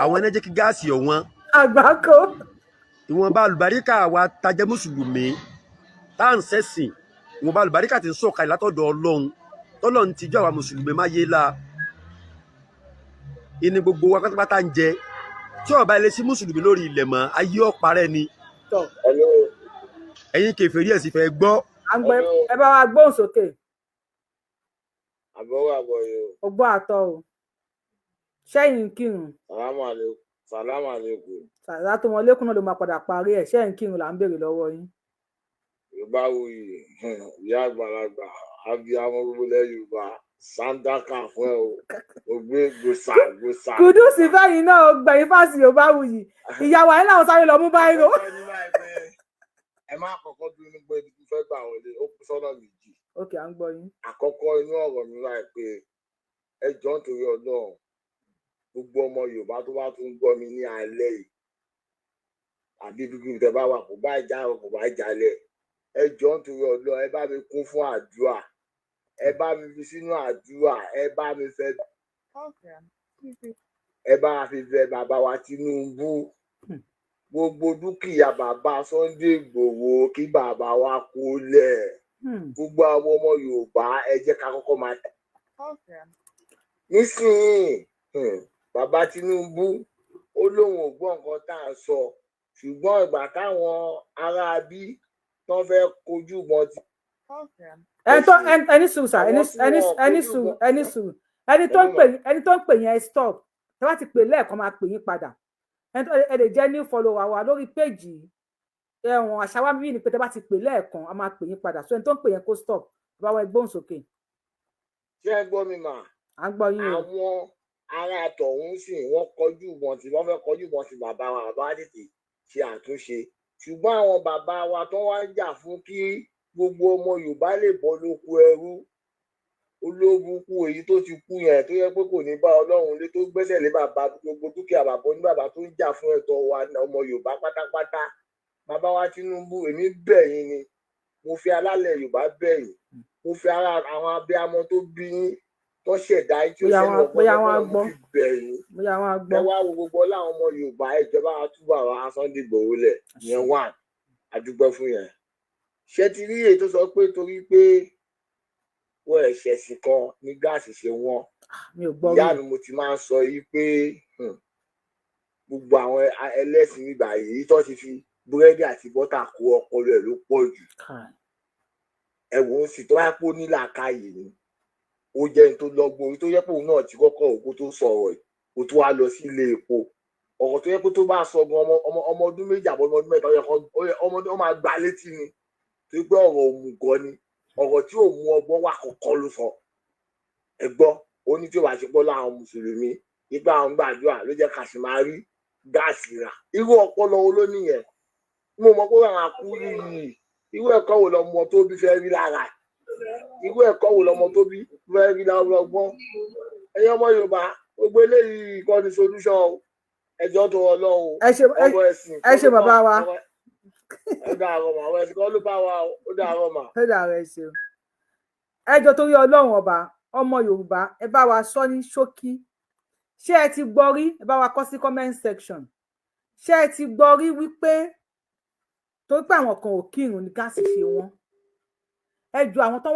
àwọn ẹni jẹ́ kí gáàsì ọ̀wọ́n. àgbákò. ìwọ̀nba àlùbáríkà wa tajẹ́ mùsùlùmí tá à ń ṣẹ̀sìn ìwọ̀nba àlùbáríkà ti ń sọ̀kalẹ̀ látọ̀dọ̀ ọlọ́run tọ́lọ́run ti jẹ́ àwa mùsùlùmí máyé la ìní gbogbo wa pátápátá ń jẹ tí ó bá ilé sí mùsùlùmí lórí ilẹ̀ mọ́ ayé ọ̀parẹ́ ni. ẹ̀yin kèfèrí ẹ̀ sì fẹ́ gbọ́. ẹ bá wa gbóhùn sókè. àbọ̀wọ̀ àbọ̀yọ̀. ó gbọ́ àtọ́ o ṣẹ́yìn kírun. sàlámù àlékún. sàlá tó wọn lékún náà ló máa padà parí ẹ̀ ṣẹ́yìn kírun là ń béèrè lọ́wọ́ yín. yorùbá wuyì ìyá àgbàlagbà abiyamọ gbogbo lẹ yorùbá sandaka fún ẹ o ògbé gbòsà. kùdùsì fẹ́yìn náà gbẹ̀yìn fásitì yorùbá wuyì ìyàwó ayé làwọn sáré lọ mú báyìí o. ẹ má kọ́kọ́ bínú pé ibi tó fẹ́ gbà wọlé ó kú sọ́nà méjì. ok à ń gbọ́ yín. àkọ́kọ́ inú ọ̀rọ̀ mi láì pé ẹ jọ̀ọ́ nítorí Ọlọ́run gbogbo ọmọ yorùbá tó bá tún gbọ́ mi ní alẹ́ yìí àbí bí tẹ bá wà kò bá ìjà rẹ kò bá ìjàlẹ̀ ẹ jọ̀ọ́ nítorí Ọlọ́run ẹ bá mi kún fún àdúrà ẹ bá mi fi sínú àdúrà ẹ bá mi fẹ́ ẹ bá fi fẹ́ bàbá wa Tinubu gbogbo dúkìá bàbá Sunday Igboho kí bàbá wa kó lẹ̀ gbogbo àwọn ọmọ yorùbá ẹ jẹ́ ká kọ́kọ́ máa tẹ̀. nísìnyí bàbá Tinubu ó lóun ò gbọ́ nǹkan tá à ń sọ ṣùgbọ́n ìgbà táwọn ará bí tán fẹ́ kojú mọ́ ti. ẹni sùn sà ẹni sùn ẹni tó ń pè yẹn stop tí wọ́n ti pè lẹ́ẹ̀kan máa pè yín padà ẹ lè jẹ́ new follower wa lórí péjì ẹ̀wọ̀n àṣàwá mi ní pé tẹ́ bá ti pè lẹ́ẹ̀kan a máa pè yín padà so ẹni tó ń pè yẹn kó stop bá wa gbóhùn sókè. ṣé ẹ gbọ́ mi mà. à ń gbọ́ yín o. àwọn ará tọ̀hún sì wọ́n kọjú ìbọn tí wọ́n fẹ́ kọjú ìbọn sí bàbá wa bàbá tètè ṣe àtúnṣe ṣùgbọ́n àwọn bàbá wa tó wá ń jà fún kí gbogbo ọmọ yorùbá lè bọ́ lóko ẹrú ológun kú èyí tó ti kú yẹn tó yẹ pé kò ní bá ọlọ́run lé tó gbẹ́sẹ̀ lé bàbá gbogbo dúkìá bàbá oníbàbá tó ń jà fún ẹ̀tọ́ wa ọmọ yorùbá pátápátá bàbá wa Tinubu èmi bẹ̀ yín ni mo fi alálẹ̀ yorùbá bẹ̀ yín mo fi ara àwọn abiyamọ tó bí yín tó ṣẹ̀dá yín tí ó ṣẹlẹ̀ ọgbọ́n mo fi bẹ̀ yín ẹ wá wo gbogbo láwọn ọmọ yorùbá ìjọba àtúbà wa Sunday Igboho lẹ̀ yẹn wà àdúgbò fún yẹn ṣé ti rí èyí tó sọ pé torí pé wọ́n ẹ̀ṣẹ̀ sí kan ní gáàsì ṣe wọ́n ìyá mi mo ti máa ń sọ yìí pé gbogbo àwọn ẹlẹ́sìn nígbà yìí tó ti fi búrẹ́dì àti bọ́tà kó ọpọlọ ẹ̀ ló pọ̀ jù ẹ̀wọ̀n sì tó wáá pọ̀ nílàákàyè ni ó jẹ́ ní tó lọ́gbọ́n orí tó yẹ pé òun náà ti kọ́kọ́ òkú tó sọ̀rọ̀ ẹ̀ kó tó wá lọ sí ilé epo ọ̀rọ̀ tó yẹ pé tó bá sọ gan ọmọ ọdún méjì àbọ̀ ọmọ ọdún mẹ́ta ọmọdé wọn máa gbá létí ni tó pé ọ̀rọ̀ òmùgọ̀ ni ọ̀rọ̀ tí ò mú ọgbọ́n wà kọ̀ọ̀kan ló sọ ẹ gbọ́ ó ní tí ó bá ṣe pọ́ láwọn mùsùlùmí nígbà àwọn gbàdúrà ló jẹ́ ká sì máa rí gáàsì rà irú ọpọlọ wo ló nìyẹn mo mọ̀ pé àwọn akúrú yìí irú ẹ̀kọ́ wo lọmọ tó bí fẹ́ rí lára irú ẹ̀kọ́ wo lọmọ tó bí fẹ́ rí lára ọgbọ́n ẹ̀yin ọmọ Yorùbá gbogbo eléyìí kọ́ ni solution ẹjọ́ tó Ọlọ́run ọmọ ẹ̀sìn ẹ ṣe bàbá wa ó dàárọ̀ mà àwọn ẹ̀sìn kan ló bá wa ó dàárọ̀ mà. ó dàárọ̀ ẹ ṣeun ẹjọ́ torí Ọlọ́run ọba ọmọ Yorùbá ẹ bá wa sọ ní ṣókí ṣé ẹ ti gbọ́ rí ẹ bá wa kọ sí comment section ṣé ẹ ti gbọ́ rí wípé torí pé àwọn kan ò kírun ní gáàsì ṣe wọn ẹ jọ àwọn tó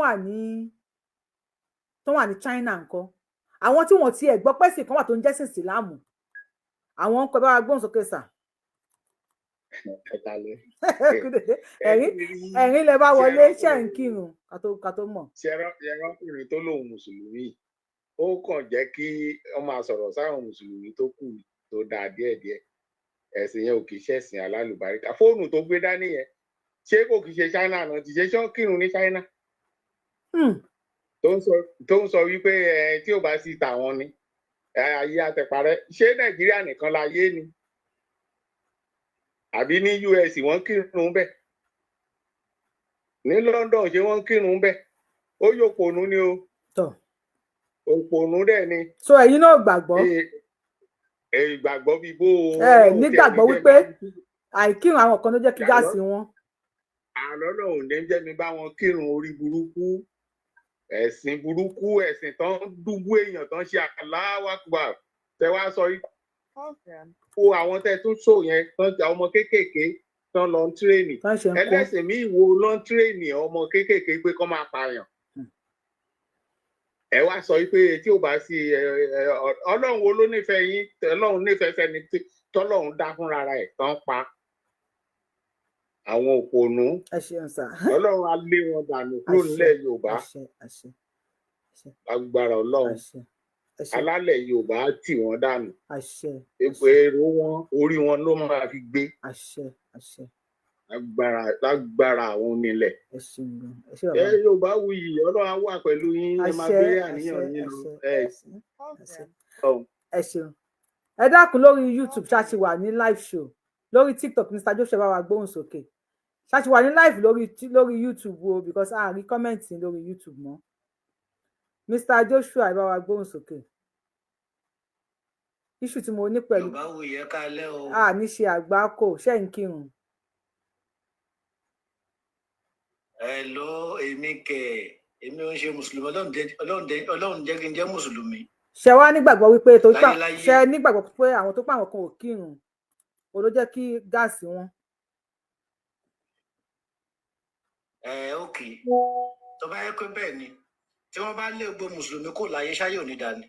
wà ní China ńkọ́ àwọn tí wọn ti ẹ gbọ́ pẹ́sì kan wà tó ń jẹ́ sìn síláàmù àwọn ń kọ bá wa gbóhùn sókè sà. ẹ̀rín lẹ bá wọlé ṣe ń kírun ká tó mọ̀. ṣẹránkùnrin tó lóun mùsùlùmí ó kàn jẹ́ kí wọ́n máa sọ̀rọ̀ sáwọn mùsùlùmí tó kù tó dáa díẹ̀díẹ̀ ẹ̀sìn yẹn ò kì í ṣẹ̀sìn alálùbáríkà fóònù tó gbé dání yẹn ṣé kò kì í ṣe China náà ti ṣe ṣọ́ọ̀kìrún ní China tó ń sọ wípé tí ò bá sí tàwọn ni ayé àtẹ̀parẹ́ ṣé Nàìjíríà nìkan láyé ni àbí ní US wọ́n kírun bẹ́ẹ̀ ní London ṣé wọ́n kírun bẹ́ẹ̀ ó yòpònú ni o òpònú dẹ̀ ni. so ẹ̀yin náà gbàgbọ́. ìgbàgbọ́ bíi bó nígbàgbọ́ wípé àìkírun àwọn kan ló jẹ́ kí gáàsì wọn. àlọ́ náà ò ní jẹ́ mi bá wọn kírun orí burúkú ẹ̀sìn burúkú ẹ̀sìn tán dúbú èèyàn tán ṣe aláwàkúwà tẹ wá sọ wo àwọn tẹ tún sọ yẹn tán àwọn ọmọ kéékèèké tán lọ ń tírèènì ẹlẹ́sìn míì wo lọ ń tírèènì ọmọ kéékèèké pé kán máa pààyàn ẹ wá sọ pé tí ò bá sí ọlọ́run wo ló nífẹ̀ẹ́ yín ọlọ́run nífẹ̀ẹ́ sẹ́ni tọ́lọ́run dá fúnra rẹ̀ tán pa àwọn òpònú ọlọ́run á lé wọn dànù kúrò nílẹ̀ yorùbá agbára ọlọ́run alálẹ̀ yorùbá á tì wọ́n dànù èpò èrò wọn orí wọn ló máa fi gbé lágbára àwọn onílẹ̀ yorùbá wuyì ọlọ́run á wà pẹ̀lú yín ẹ máa gbé àníyàn yín lọ ẹ ṣeun ẹ dákun lórí youtube ṣáà ti wà ní live show lórí tiktok Mr. Joshua bá wa gbóhùn sókè ṣáà ti wà ní live lórí youtube o because a rí kọ́mẹ̀ntì lórí youtube mọ́ Mr. Joshua bá wa gbóhùn sókè iṣu tí mo ní pẹ̀lú a ní ṣe àgbákò ṣe ń kírun. Hello, èmi ò ń ṣe mùsùlùmí ọlọ́run jẹ́ kí n jẹ́ mùsùlùmí. ṣe wá nígbàgbọ́ wípé ṣe nígbàgbọ́ pé àwọn tó pa àwọn kan ò kírun o ló jẹ́ kí gáàsì wọn. Ok tó bá yẹ pé bẹ́ẹ̀ ni tí wọ́n bá lé gbogbo mùsùlùmí kò láyé ṣáyé ò ní dání.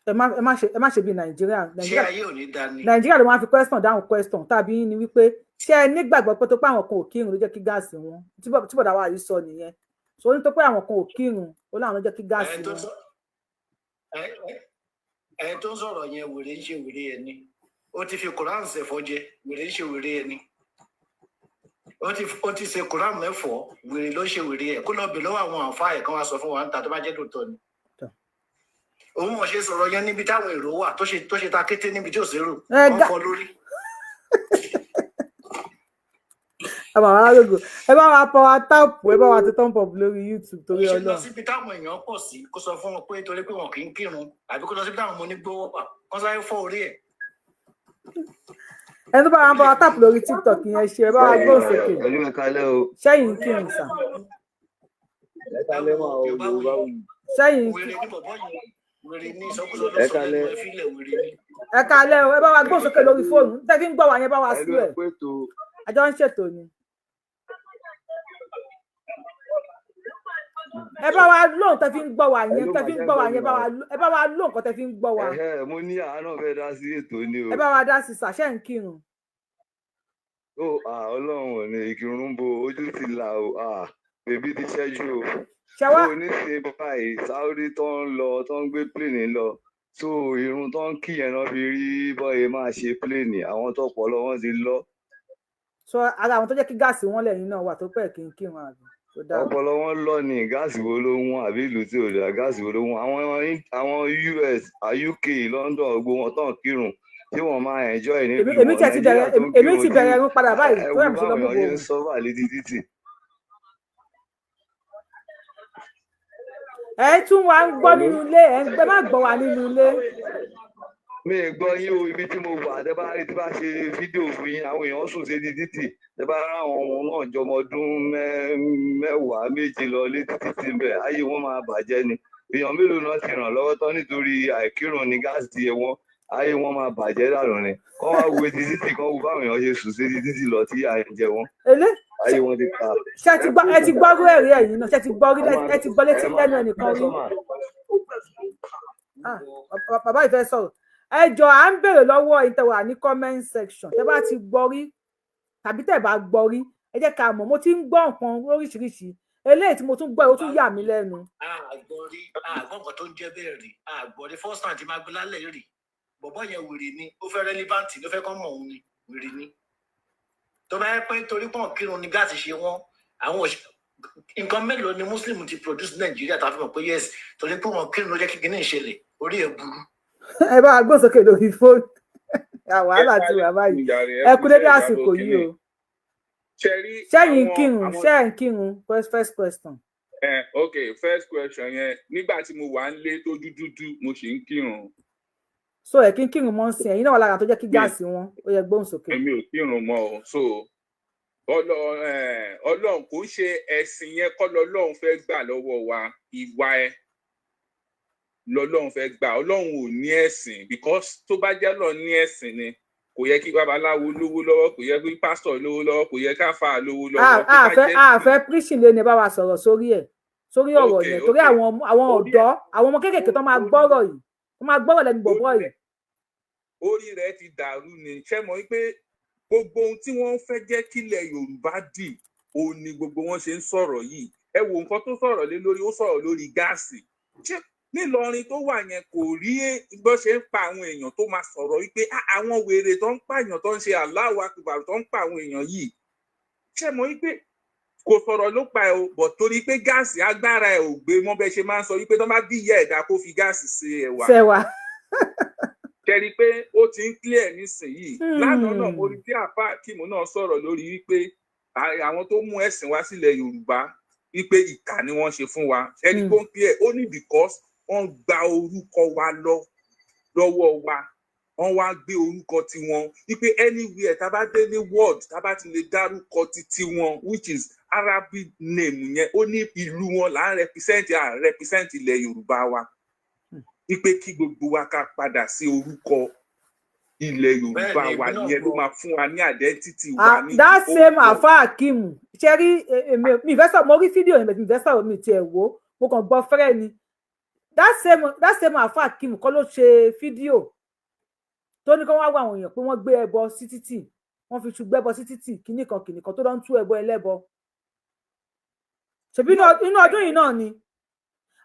ẹ má ṣe bí nàìjíríà. ṣé ayé ò ní dání. nàìjíríà ló máa fi question dáhùn question tàbí ní wípé ṣé ẹ nígbàgbọ́ pé tó pé àwọn kan ò kírun ló jẹ́ kí gáàsì wọn tí bọ̀dá wa yìí sọ nìyẹn so ní tó pé àwọn kan ò kírun ó láwọn ló jẹ́ kí gáàsì wọn. ẹ tó ń sọ̀rọ̀ yẹn wèrè ń ṣe wèrè ẹ ni ó ti fi koran ṣẹ̀fọ́ jẹ wèrè ń ṣe wèrè ẹ ni ó ti ṣe koran mẹ́fọ́ wèrè ló ń ṣe wèrè ẹ kó lọ bẹ̀ lọ́wọ́ àwọn àǹfààní ẹ̀ kan wá sọ fún wa níta tó bá jẹ́ lóòótọ́ ni. òun ò ṣe sọ̀rọ̀ yẹn níbi táwọn èrò wà tó ṣe ta kété níbi tí ò sérò wọ́n fọ́ lórí. ẹ bá wa power tap ẹ bá wa ti turn up lórí youtube torí Ọlọ́run. ṣe lọ síbi táwọn èèyàn pọ̀ sí kó sọ fún wọn pé torí pé wọn kì í kírun àbí kó lọ síbi táwọn ọmọ onígbówó wà kó sáré fọ́ orí ẹ̀. ẹni tó bá wa power tap lórí tiktok yẹn ṣe ẹ bá wa gbóhùn sókè ṣẹ́yìn kírun sà. ṣẹ́yìn ẹ kálẹ́ o ẹ bá wa gbóhùn sókè lórí fóònù tẹ́ fi ń gbọ́ wa yẹn bá wa sí ẹ̀ àjọ ń ṣètò ni. ẹ bá wa lóhùn tẹ́ fi ń gbọ́ wa yẹn tẹ́ fi ń gbọ́ wa yẹn ẹ bá wa lóhùn kan tẹ́ fi ń gbọ́ wa. mo ní àánú fẹ́ dá sí ètò ni o. ẹ bá wa dá sí sàṣẹ ń kírun. ó Ọlọ́run ò ní ìkírun bo ojú ti là o bèbí ti ṣẹ́jú o. ó ní ṣe báyìí Saudi tó ń lọ tó ń gbé pléènì lọ so irun tó ń kí yẹn náà fi rí bọ́ọ̀yì máa ṣe pléènì àwọn tó pọ̀ lọ wọ́n ti lọ. sọ ara àwọn tó jẹ́ kí gáàsì wọn lẹ́yìn náà wà tó pẹ̀ kí n kírun àbí. ọpọlọ wọn lọ ní gáàsì wo ló wọn àbí ìlú tí ò dá gáàsì wo ló wọn àwọn US UK London gbogbo wọn tán kírun tí wọn máa enjoy ní ìlú wọn Nàìjíríà tó ń kírun èmi ti bẹ̀rẹ̀ ẹ̀rún padà báyìí tó ẹ̀mí sí lọ́mú bò ó. sọ́fà létí títì. ẹ tún wá ń gbọ́ nínú ilé ẹ má gbọ́ wá nínú ilé. mi ì gbọ́ yín o ibi tí mo wà tẹ́ bá rí tí bá ṣe fídíò fún yín àwọn èèyàn sùn sí títì tẹ́ bá rá àwọn ọmọ náà jọmọ ọdún mẹ́wàá méje lọ létí títì ń bẹ̀ ayé wọn máa bàjẹ́ ni èèyàn mélòó náà ti ràn lọ́wọ́ tán nítorí àìkírun ní gáàsì wọn ayé wọn máa bàjẹ́ dànù ni wọ́n wá wo etí títì kan wo báwọn èèyàn ṣe sùn sí títì lọ tí à ń jẹ wọn ayé wọn ti ta. ṣé ẹ ti gbọ́ rú ẹ̀rí ẹ̀yìn náà ṣé ẹ ti gbọ́ létí lẹ́nu ẹnìkan rí. bàbá ìfẹ́ sọ̀rọ̀ ẹ jọ à ń béèrè lọ́wọ́ ìtẹ̀wà ní comment section tẹ́ bá ti gbọ́ rí tàbí tẹ́ bá gbọ́ rí ẹ jẹ́ ká mọ̀ mo ti ń gbọ́ nǹkan oríṣiríṣi eléyìí tí mo tún gbọ́ ó tún yà mí lẹ́nu. àgbọ̀rí àgbọ̀ǹkan tó ń jẹ́ bẹ́ẹ̀ rí àgbọ̀rí first time ti máa gbé lálẹ́ rí bọ̀bọ́ yẹn wèrè ni ó fẹ́ relevant ló fẹ́ kọ́ mọ̀ òun ni wèrè ni tó bá yẹ pé torí pọ̀ kírun ni gáàsì ṣe wọ́n àwọn nǹkan mélòó ni muslim ti produce nàìjíríà tá a fi mọ̀ pé yes torí pé wọn kírun ló jẹ́ kí kinní ìṣẹ̀lẹ̀ orí ẹ̀ burú. ẹ bá a gbósókè lórí fóònù wàhálà ti wà báyìí ẹ kú dédé àsìkò yìí o ṣẹ́yìn kírun first question. Okay, first question yẹn nígbà tí mo wà ń lé tó dúdú mo ṣì ń kírun. So ẹ kí n kírun mọ́ sí ẹ̀yin náà wà lára tó jẹ́ kí gáàsì wọn ó yẹ gbóhùn sókè. Èmi ò kírun mọ́ o, so Ọlọ́run kò ṣe ẹ̀sìn yẹn kọ́ lọ́lọ́run fẹ́ gbà lọ́wọ́ wa, ìwà ẹ lọ́lọ́run fẹ́ gbà. Ọlọ́run ò ní ẹ̀sìn because tó bá jẹ́ lọ ní ẹ̀sìn ni kò yẹ kí babaláwo lówó lọ́wọ́, kò yẹ kí pásítọ̀ lówó lọ́wọ́, kò yẹ káfà lówó lọ́wọ́. àfẹ́ preaching lé ní bá wa sọ̀rọ̀ sórí ọ̀rọ̀ yẹn torí àwọn ọ̀dọ́ àwọn ọmọ kéékèèké tó máa gbọ́rọ̀ yìí tó máa gbọ́rọ̀ lẹ́nu bọ̀bọ̀ yìí. Orí rẹ̀ ti dàrú ni ṣé mọ̀ wípé gbogbo ohun tí wọ́n fẹ́ jẹ́ kílẹ̀ Yorùbá dì òun ni gbogbo wọn ṣe ń sọ̀rọ̀ yìí. Ẹ wo nǹkan tó sọ̀rọ̀ lé lórí, ó sọ̀rọ̀ lórí gáàsì. Nílọrin tó wà yẹn kò rí bó ṣe ń pa àwọn èèyàn tó máa sọ̀rọ̀ wípé àwọn wèrè tó ń pààyàn tó ń ṣe Allahu Akbar tó ń pa àwọn èèyàn yìí. Ṣé mọ̀ wípé kò sọ̀rọ̀ ló pa ẹ̀ o bọ̀ torí pé gáàsì agbára ẹ̀ ò gbé mọ́ bẹ́ẹ̀ ṣe máa ń sọ wípé tó bá bí ìyá ẹ̀dá kó fi gáàsì ṣe ẹ̀wà. Kẹ́rí pé ó ti ń clear nísìnyìí. Lánàá náà mo rí bí àpá Akíìmù náà sọ̀rọ̀ lórí wípé àwọn tó mú ẹ̀sìn wá sílẹ̀ Yorùbá wípé ìkà ni wọ́n ṣe fún wa. Ẹni tó ń clear ó ní because wọ́n gba orúkọ wa lọ́wọ́ wa. Wọ́n wá gbé orúkọ tiwọn wípé anywhere tá bá dé ní world tá bá ti lè dárúkọ titi wọn which is Arabic name yẹn ó ní ìlú wọn là ń represent ilẹ̀ Yorùbá wa. Wípé kí gbogbo wa ká padà sí orúkọ ilẹ̀ Yorùbá wa yẹn ló máa fún wa ní identity wa ní. That same Afa Akíìmù ṣe rí mi ìfẹ́ sọ̀rọ̀ mo rí fídíò yẹn bẹ̀rẹ̀ mi ìfẹ́ sọ̀rọ̀ mi tiẹ̀ wò mo kàn gbọ́ fẹ́rẹ́ ni. That same Afa Akíìmù kọ́ ló ṣe fídíò tó ní kí wọ́n wá àwọn èèyàn pé wọ́n gbé ẹbọ sí títì wọ́n fi ṣùgbọ́ ẹbọ sí títì kìnnìkan tó lọ ń tú ẹbọ ẹlẹ́bọ. Ṣèbí inú ọdún yìí náà ni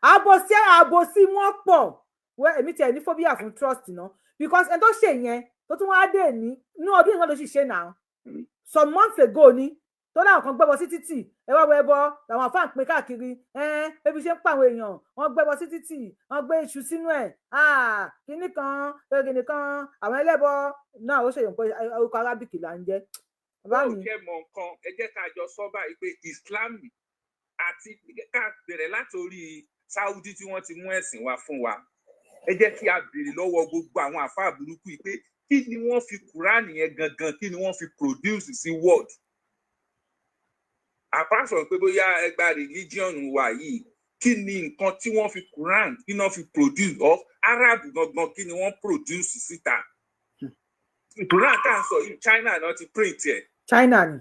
àbòsí wọn pọ̀ wẹ́ èmi tiẹ̀ ní phobia fún trust náà because ẹni tó ṣe yẹn tó tún wá dé ní inú ọdún yìí náà ló sì ṣe náà some months ago ni tó láwọn kan gbẹ́bọ sí títì ẹ wá wọ ẹbọ làwọn àfáà ń pín káàkiri ebi ṣe ń pa àwọn èèyàn wọ́n gbẹ́bọ sí títì wọ́n gbé iṣu sínú ẹ̀ kinní kan àwọn ẹlẹ́bọ náà ó ṣèyàn pé orúkọ arábìkì là ń jẹ́. ó jẹ́ mọ̀ nǹkan ẹ jẹ́ ká jọ sọ báyìí pé Islam àti ká bẹ̀rẹ̀ látòrí Saudi tí wọ́n ti mú ẹ̀sìn wá fún wa ẹ jẹ́ kí a béèrè lọ́wọ́ gbogbo àwọn àfáà burúkú yìí pé kí ni wọ́n fi Quran yẹn gangan kí ni wọ́n fi produce sí world. Apart from pé bóyá ẹgbàá religion wa yìí kí ni nǹkan tí wọ́n fi Quran kí ni wọ́n fi produce of Arab gangan kí ni wọ́n produce síta. Quran tá à ń sọ yìí China náà ti print ẹ̀. China ni.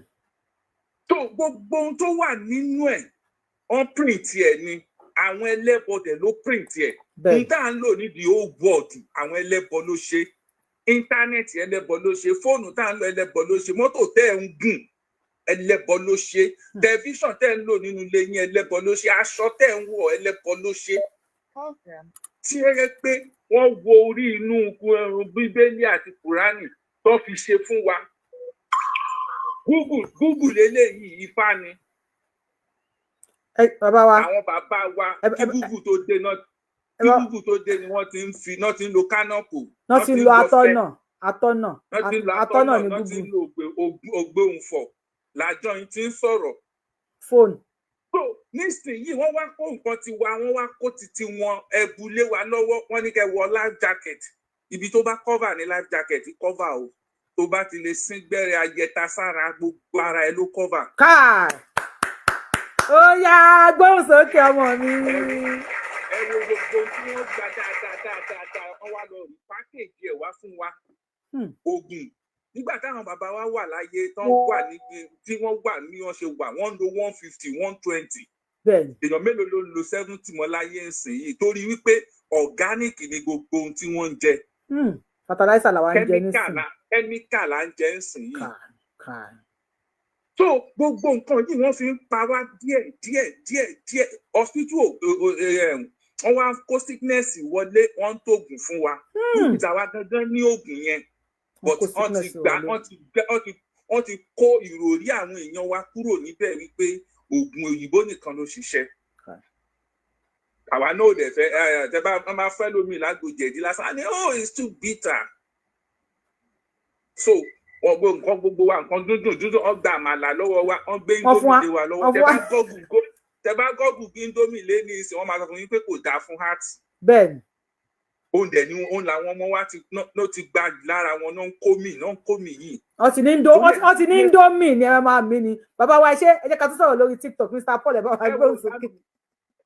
tó gbogbo ohun tó wà nínú ẹ̀ wọ́n print ẹ̀ ni àwọn ẹlẹ́bọdẹ̀ ló print ẹ̀. n tá à ń lò ní the whole world àwọn ẹlẹ́bọ ló ṣe íńtánẹ́ẹ̀tì ẹlẹ́bọ ló ṣe fóònù tá à ń lò ẹlẹ́bọ ló ṣe mọ́tò tẹ́ ẹ̀ ń gùn ẹlẹ́bọ ló ṣe tẹlifíṣàn tẹ́ ẹ̀ ń lò nínú ilé yín ẹlẹ́bọ ló ṣe aṣọ tẹ́ ẹ̀ ń wọ̀ ẹlẹ́bọ ló ṣe. tí ẹ rẹ pé wọ́n wo orí inú bíbélì àti kùránì tó fi ṣe fún wa Google lélẹ́yìí ifá ni. Bàbá wa àwọn bàbá wa kí Google tó dé náà kí Google tó dé ni wọ́n ti ń lo kánọ́pù. wọ́n ti ń lo atọ́nà ní Google. Google. wọ́n ti ń lo ògbóhùnfọ̀ làjọ yìí ti ń sọ̀rọ̀. fóònù. so nísìnyí wọ́n wá kó nǹkan ti wa wọ́n wá kó titi wọn ẹ̀bù lé wa lọ́wọ́ wọ́n ní kẹ́ wọ life jacket ibi tó bá cover ní life jacket cover o tó bá ti lè sín gbẹ́rẹ́ ayẹta sára gbogbo ara ẹ ló cover. káà ó yá gbóhùn sókè ọmọ mi. ẹ wo gbogbo tí wọ́n gba dáadáa wọ́n wá lọ rí pákéjì ẹ̀ wá fún wa. oògùn nígbà táwọn bàbá wa wà láyé tí wọ́n wà ní wọ́n ṣe wà wọ́n lo 150 120. èèyàn mélòó ló ń lo 70 mọ́ láyé ńsìn yìí torí wípé organic ni gbogbo ohun tí wọ́n ń jẹ. fertilizer làwa ń jẹ nísìnyí. kẹ́míkà là ń jẹ ńsìn yìí. so gbogbo nǹkan yìí wọ́n fi ń pa wá díẹ̀ hospital wọ́n wá kó sickness wọlé wọ́n ń tóògùn fún wa nígbà wa gangan ní oògùn yẹn but wọ́n ti kó ìròrí àwọn èèyàn wa kúrò níbẹ̀ wípé oògùn òyìnbó nìkan ló ṣiṣẹ́. àwa náà dẹ̀ fẹ́ tẹ́ bá máa fẹ́ lómi lágbòjẹ̀dí lásán ni oh it's too bitter. so gbogbo wa nǹkan dúndùn ọgbà àmàlà lọ́wọ́ wa wọ́n gbé ìgbòmìnira wa lọ́wọ́ tẹ bá gọ́ọ̀gù kí Indomie lé ní ìsìn wọ́n máa sọ fún yín pé kò dáa fún heart. bẹ́ẹ̀ni. òun dẹ̀ ni òun làwọn ọmọ wa ti gba lára wọn náà ń kó mi yìí. wọ́n ti ní Indomie ni ẹ máa mí ni bàbá wa ṣe ẹ jẹ́ ká tún sọ̀rọ̀ lórí TikTok Mr. Paul ẹ bá wa gbóhùn sókè.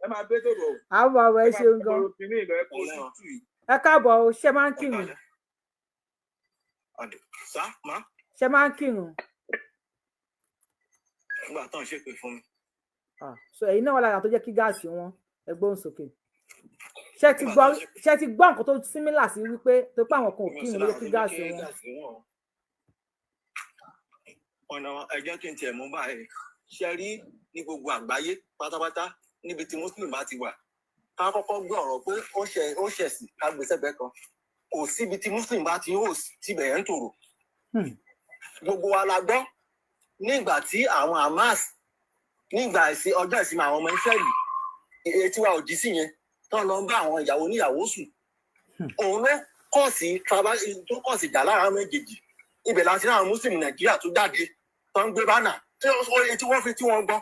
ẹ máa bẹ́ tó bọ̀. àwọn ọmọ ẹ ṣeun gan. ẹ káàbọ̀ o ṣe máa ń kírun. ṣe máa ń kírun. nígbà tó ń ṣépè fún mi. so ẹ̀yin náà wà lára tó jẹ́ kí gáàsì wọn ẹ gbóhùn sókè. ṣé ti gbọ́ nǹkan tó símílà sí wípé tó pé àwọn kan ò kírun ló jẹ́ kí gáàsì wọn. ọ̀nà ẹ jẹ́ kí n tiẹ̀ mú báyìí ṣe rí ní gbogbo àgbáyé pátápátá níbi tí muslim bá ti wà ká kọ́kọ́ gbé ọ̀rọ̀ pé ó ṣẹ̀sìn ká gbé sẹ́gbẹ̀ẹ́ kan kò síbi tí muslim bá ti hò síbẹ̀ yẹn ń tòrò. gbogbo wa la gbọ́ nígbà tí àwọn Hamas nígbà ọjọ́ ìsinmi àwọn ọmọ Ísírẹ́lì etí wa ò dí sí yẹn tán lọ ń bá àwọn ìyàwó níyàwó sùn òun ló kọ̀ sí jà lára méjèèjì ibẹ̀ láti ní àwọn muslim Nàìjíríà tó jáde tó ń gbé bánà tí wọ́n fi tí wọ́n gbọ́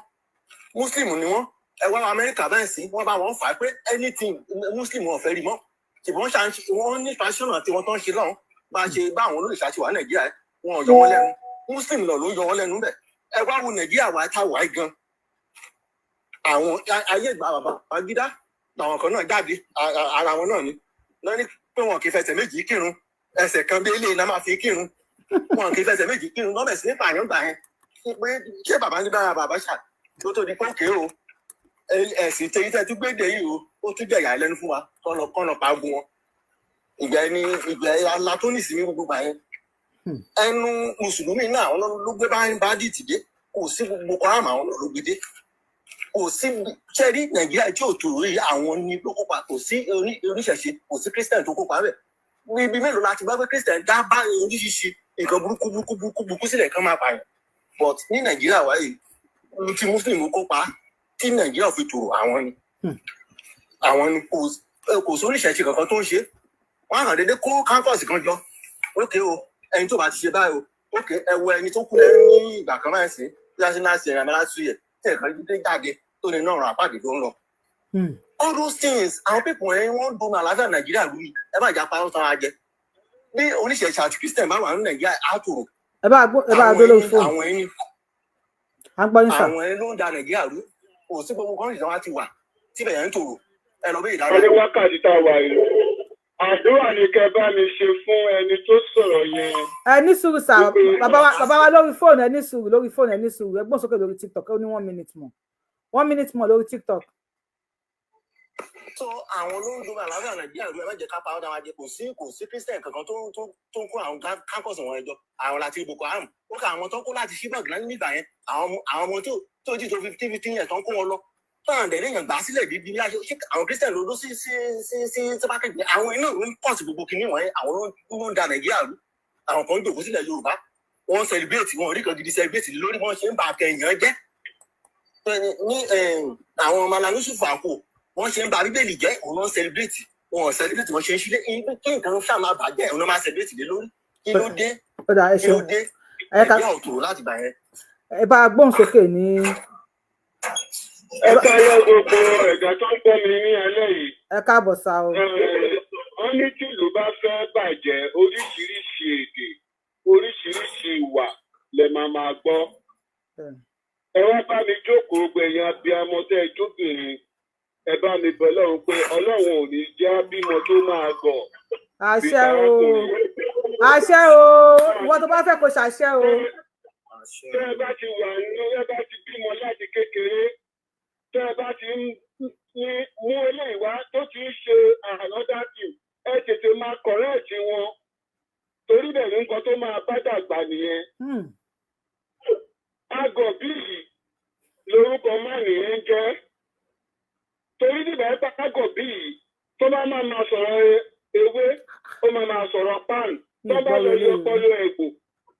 muslim ni wọ́n ẹ wá Amẹ́ríkà bẹ́ẹ̀ sí wọ́n bá wọn fà á pé anything muslim wọn fẹ́ rí mọ́ ṣùgbọ́n wọ́n ní fashion tí wọ́n tán ṣe lọ́hùn bá ṣe bá àwọn olóòṣà ti wà Nàìjíríà wọn ò yọ wọn lẹ́nu muslim lọ ló yọ wọn lẹ́nu bẹ́ẹ̀ ẹ wá wo Nàìjíríà wà tá wà gan àwọn ayé ìgbà bàbá Babangida làwọn kan náà jáde ara wọn náà ni lọ ní pé wọn kì í fẹsẹ̀ méjì kírun ẹsẹ̀ kan bí eléyìí náà máa fi kírun wọn kì í fẹsẹ̀ méjì kírun lọ́bẹ̀ sí nípa àyàn gbà yẹn pé ṣé Babangida bàbá ṣà tó tó di pọ́ǹkì o ẹ̀sìn tẹ́yí tẹ́ tún gbéde yìí o ó tún jẹ̀yà lẹ́nu fún wa kọ́nà pa ogun wọn ìgbà ala tó ní ìsinmi gbogbo àyẹn ẹnu mùsùlùmí náà àwọn ló gbé bá dìtì dé kò sí Boko Haram àwọn ló gbé dé kò sí ṣẹ́rí Nàìjíríà tí ò tó rí àwọn ní ló kópa kò sí oníṣẹ̀ṣe kò sí Christian tó kópa bẹ̀ ibi mélòó la ti gbọ́ pé Christian dá bá oríṣiríṣi nǹkan burúkú sílẹ̀ kan máa pààyàn but ní Nàìjíríà wáyé tí muslim kópa tí Nàìjíríà fi tòrò àwọn ni kò sóríṣẹ̀ṣe kankan tó ń ṣe wọ́n hàn déédéé kó campus kan jọ ókè o ẹni tó bá ti ṣe báyìí o ókè ẹ wo ẹni tó kú lẹ́nu ní ìgbà kan báyìí sí national ṣe ẹ̀rọ aláṣù yẹ tí ẹ̀ka dídé jáde tó ní náà ràn àpáàdé tó ń lọ. all those things àwọn pípọ̀ yẹn wọ́n ń dun àlàáfíà Nàìjíríà lórí ẹ bá jà pa ọ́ tán á jẹ bí oníṣẹ̀ṣe àti Christian bá wà ní Nàìjíríà á tòrò. ẹ bá gbé lórí fóònù àwọn ẹni ló ń da Nàìjíríà rú kò sí gbogbo kọ́ńtì tí wọ́n ti wà tíbẹ̀ yẹn ń tòrò ẹ lọ bí ìdájọ́. wọ́n ní wákàtí tá a wà yìí àdúrà ni kẹ́ bá mi ṣe fún ẹni tó sọ̀rọ̀ yẹn. ẹ ní sùúrù sá bàbá wa lórí fóònù ẹ ní sùúrù ẹ gbọ́n sókè lórí TikTok ó ní 1 minute more lórí TikTok. so àwọn olóńgbò àlàáfíà Nàìjíríà ló ẹ má jẹ ká pa ọ́ dáwà jẹ kò sí Christian kankan tó ń kó àwọn campus wọn ẹjọ́ àwọn láti Boko Haram ó kà àwọn tó kó láti Chibok náà nígbà yẹn àwọn ọmọ tó jí tó 15 years tó ń kó wọn lọ tọ́nà dẹ̀ léèyàn gbà sílẹ̀ bíbí ní aṣọ àwọn Christian ló sí sábàkẹ́gbẹ́ àwọn iná ló ń pọ̀ sí gbogbo kìnìún wọ̀nyẹn àwọn ló ń da Nàìjíríà rú àwọn kan ń jòkó sílẹ̀ Yorùbá wọ́n celebrate wọn orí kan gidi celebrate lórí wọn ṣe ń ba akẹ́yàn jẹ́ ní àwọn Malami Yusuf àpò wọ́n ṣe ń ba Bíbélì jẹ́ òun náà celebrate wọn celebrate wọn ṣe ń ṣílẹ̀ kí nǹkan ṣáà máa bàjẹ́ òun náà máa celebrate lé lórí kí ló dé Nàìjíríà ò tòrò láti gbà yẹn. ẹ bá gbóhùn sókè ní. ẹ káyọ̀ gbogbo ẹ̀gá tó ń gbọ́ mi ní alẹ́ yìí. ẹ káàbọ̀ sá o. wọ́n ní tí ìlú bá fẹ́ bàjẹ́ oríṣiríṣi èdè oríṣiríṣi ìwà lẹ máa gbọ́. ẹ wá bá mi jókòó gbẹ̀yìn abiyamọ tẹ́ ẹ jóbìnrin ẹ bá mi bẹ̀ lọ́run pé Ọlọ́run ò ní já bímọ tó máa gọ̀. àṣẹ o ìwọ tó bá fẹ́ kó ṣàṣẹ o. tẹ́ ẹ bá ti wà nínú ẹ bá ti bímọ láti kékeré tẹ́ ẹ bá ti ń mú eléyìí wá tó ti ń ṣe another thing ẹ tètè máa correct wọn torí bẹ́ẹ̀ ní nǹkan tó máa bá dàgbà nìyẹn. Agọ̀ bíyì lórúkọ má nìyẹn jẹ́ torí nígbà ẹ bá agọ̀ bíyì tó bá máa sọ̀rọ̀ ewé ó máa sọ̀rọ̀ pan tó bá lọ yọ ọpọlọ ẹ̀gbò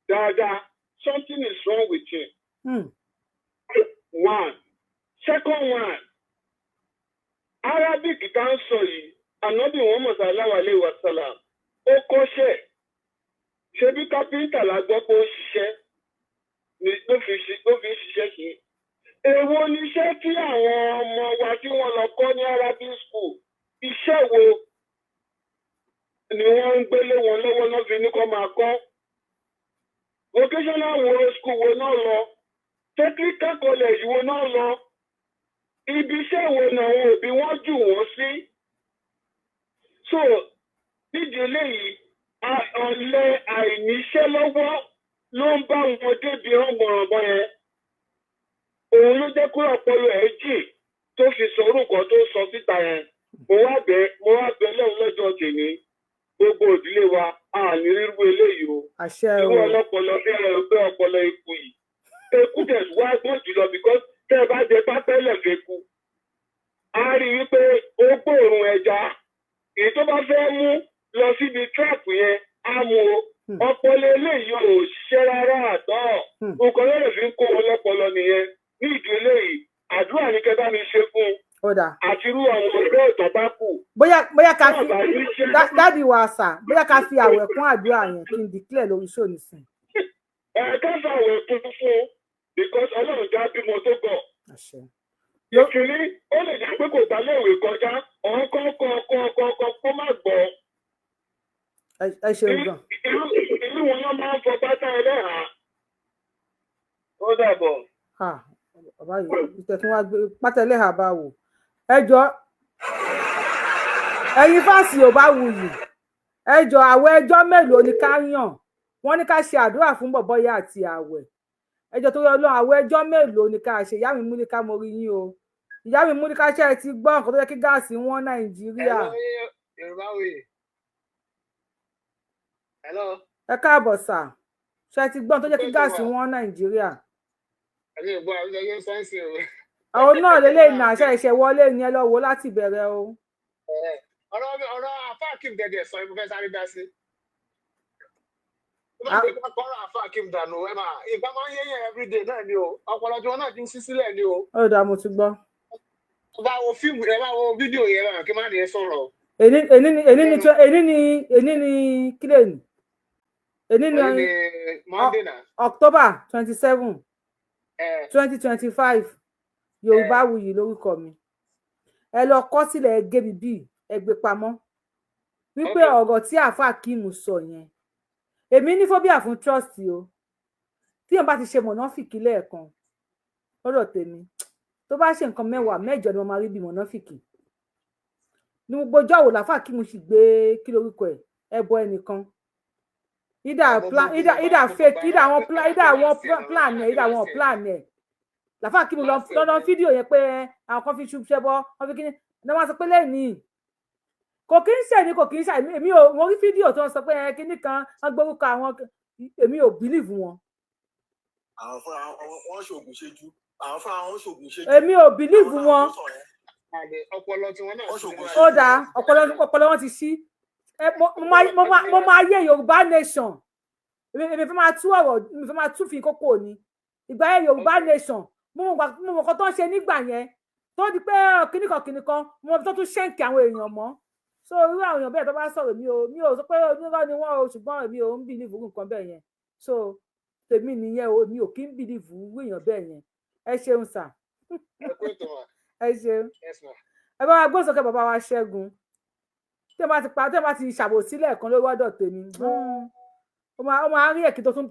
dáadáa something is wrong with him. One. Second one, Arabic tá ń sọ yìí, Ànábì Muhammad sallallahu alaihi wasallam, ó kọ́ṣẹ́. Ṣebí kápẹ́ńtà la gbọ́ pé ó ṣiṣẹ́ ló fi ṣiṣẹ́ kì í. èwo ni iṣẹ́ tí àwọn ọmọ wa tí wọ́n lọ kọ́ ní Arabic school iṣẹ́ wo ni wọ́n ń gbélé wọn lọ́wọ́ náà fi ní kó máa kọ́ vocational school wo náà lọ technical college wo náà lọ ibi iṣẹ́ wo ni àwọn òbí wọn jù wọ́n sí so nídìí eléyìí ọ̀lẹ àìníṣẹ́ lọ́wọ́ ló ń bá wọn débi ọmọrànmọ́ yẹn òun ló jẹ́ kó ọpọlọ ẹ̀ jì tó fi sọ orúkọ tó sọ síta yẹn mo wá bẹ̀ lẹ́hìn lọ́jọ́ tèmi gbogbo ìdílé wa a ní rírú eléyìí o irú ọlọ́pọlọ bí ẹgbẹ́ ọpọlọ eku yìí eku dẹ̀ wá gbọ́n jùlọ because tẹ́ ẹ bá jẹ pápẹ́lẹ̀ fẹ́ku a rí i pé ó gbòòrùn ẹja èyí tó bá fẹ́ mú lọ síbi trap yẹn á mú o ọpọlọ eléyìí ò ṣiṣẹ́ rárá àtọ́ nǹkan lórí fi ń kó wọn lọ́pọlọ nìyẹn ní ìdí eléyìí àdúrà ní kẹ́ bá mi ṣe fún àti irú àwọn ọgbẹ́ ọ̀tọ̀ bá kù. bóyá ká fi dáàdi wa sà bóyá ká fi àwẹ̀ kún àdúrà yẹn kí n declare lórí show nísìn. ká fi àwẹ̀ kún fún because ọlọ́run já bímọ tó gọ̀. ìkíní ó lè jẹ́ pé kò gbà léèwé kọjá ọ̀kọ́ má gbọ́. ẹ ṣeun gan. irú wọn náà máa ń fọ pátá ẹlẹ́hàá. ó dàbọ̀. bàbá yìí ìtẹ̀tún wá gbé pátá ẹlẹ́hàá bá wò ẹ jọ ẹ̀yin fásitì ò bá wù yìí ẹ jọ àwọn ẹjọ́ mélòó ni ká yàn wọ́n ní ká ṣe àdúrà fún bọ̀bọ́yà àti àwẹ̀ ẹjọ́ tó yọ lọ àwọn ẹjọ́ mélòó ni ká ṣe ìyá mi mú ní ká mo rí yín o ìyá mi mú ní ká ṣe ẹ ti gbọ́ nǹkan tó yẹ kí gáàsì wọn Nàìjíríà. ẹ káàbọ̀ sà ṣe ti gbọ́ tó yẹ kí gáàsì wọn Nàìjíríà. àwọn náà lélẹ́yìn náà ṣe ìṣẹ̀ wọlé ni ẹ lọ wò láti bẹ̀rẹ̀ o. ọ̀rọ̀ afáàkìm dẹ̀dẹ̀ sọ mo fẹ́ sáré dá sí. kọ́rọ̀ afáàkìm dànù ẹ máa ìgbà máa ń yẹ́yẹ́ everyday náà ni o ọpọlọ tí wọn náà ti ń ṣí sílẹ̀ ni o. ó dáa mo ti gbọ́. ẹ bá wo fíìmù ẹ bá wo fídíò yẹn bá kí má nìyẹn sọ̀rọ̀. èní ni kílẹ̀ ni èní ni October 27 2025 Yorùbáwùyí lórúkọ mi ẹ lọ kọ sílẹ̀ ẹgẹ bíbí ẹgbẹ pamọ́ wípé ọ̀rọ̀ tí àáfàá Kíìmù sọ yẹn èmi ní phobia fún trust o tí èèyàn bá ti ṣe mọ̀nàfìkì lẹ́ẹ̀kan lọ́dọ̀ tèmi tó bá ṣe nǹkan 10 mẹ́jọ ni wọ́n máa rí bí mọ̀nàfìkì ní gbogbo ọjọ́ àwò làáfàá Kíìmù sì gbé kí lórúkọ ẹ̀ ẹbọ ẹnìkan either fake either àwọn plan ẹ̀ làáfàá Kíìmù lọ́nà fídíò yẹn pé àwọn kan fi ṣubṣẹ́ bọ́ wọ́n fi kíní ní wọ́n sọ pé lẹ́yìn kò kí ń ṣe ni kò kí ń ṣe èmi ò mo rí fídíò tó ń sọ pé kíní kan wọ́n gbórúkọ àwọn èmi ò believe wọn. àwọn fúnra wọn ṣoògùn ṣejú àwọn fúnra wọn ṣoògùn ṣejú. èmi ò believe wọn. ọpọlọ tí wọn náà ṣoògùn ṣejú. ó dáa ọpọlọ wọn ti ṣí mo máa yé Yorùbá nation èmi fẹ́ máa tú ọ̀rọ̀ èmi fẹ́ máa tú fi kókó ni ìgbà yẹn Yorùbá nation mo mọ̀ nǹkan tó ń ṣe nígbà yẹn tó di pé kìnnìkan mo tó tún ṣẹ́ǹkì àwọn èèyàn mọ́ so irú àwọn èèyàn bẹ́ẹ̀ tó bá sọ̀rọ̀ mi ò sọ pé onírọ́ ni wọ́n o ṣùgbọ́n èmi ò ń bìlíìfù nǹkan bẹ́ẹ̀ yẹn so tèmi nìyẹn o mi ò kí ń bìlíìfù irú èèyàn bẹ́ẹ̀ yẹn ẹ ṣeun sà ẹ ṣeun ẹ bá wa gbósókè bàbá wa Ṣẹ́gun tí ẹ bá ti ṣàbòsílẹ̀ kan lórí wọ́dọ̀ tèmi ó máa rí èkì tó tún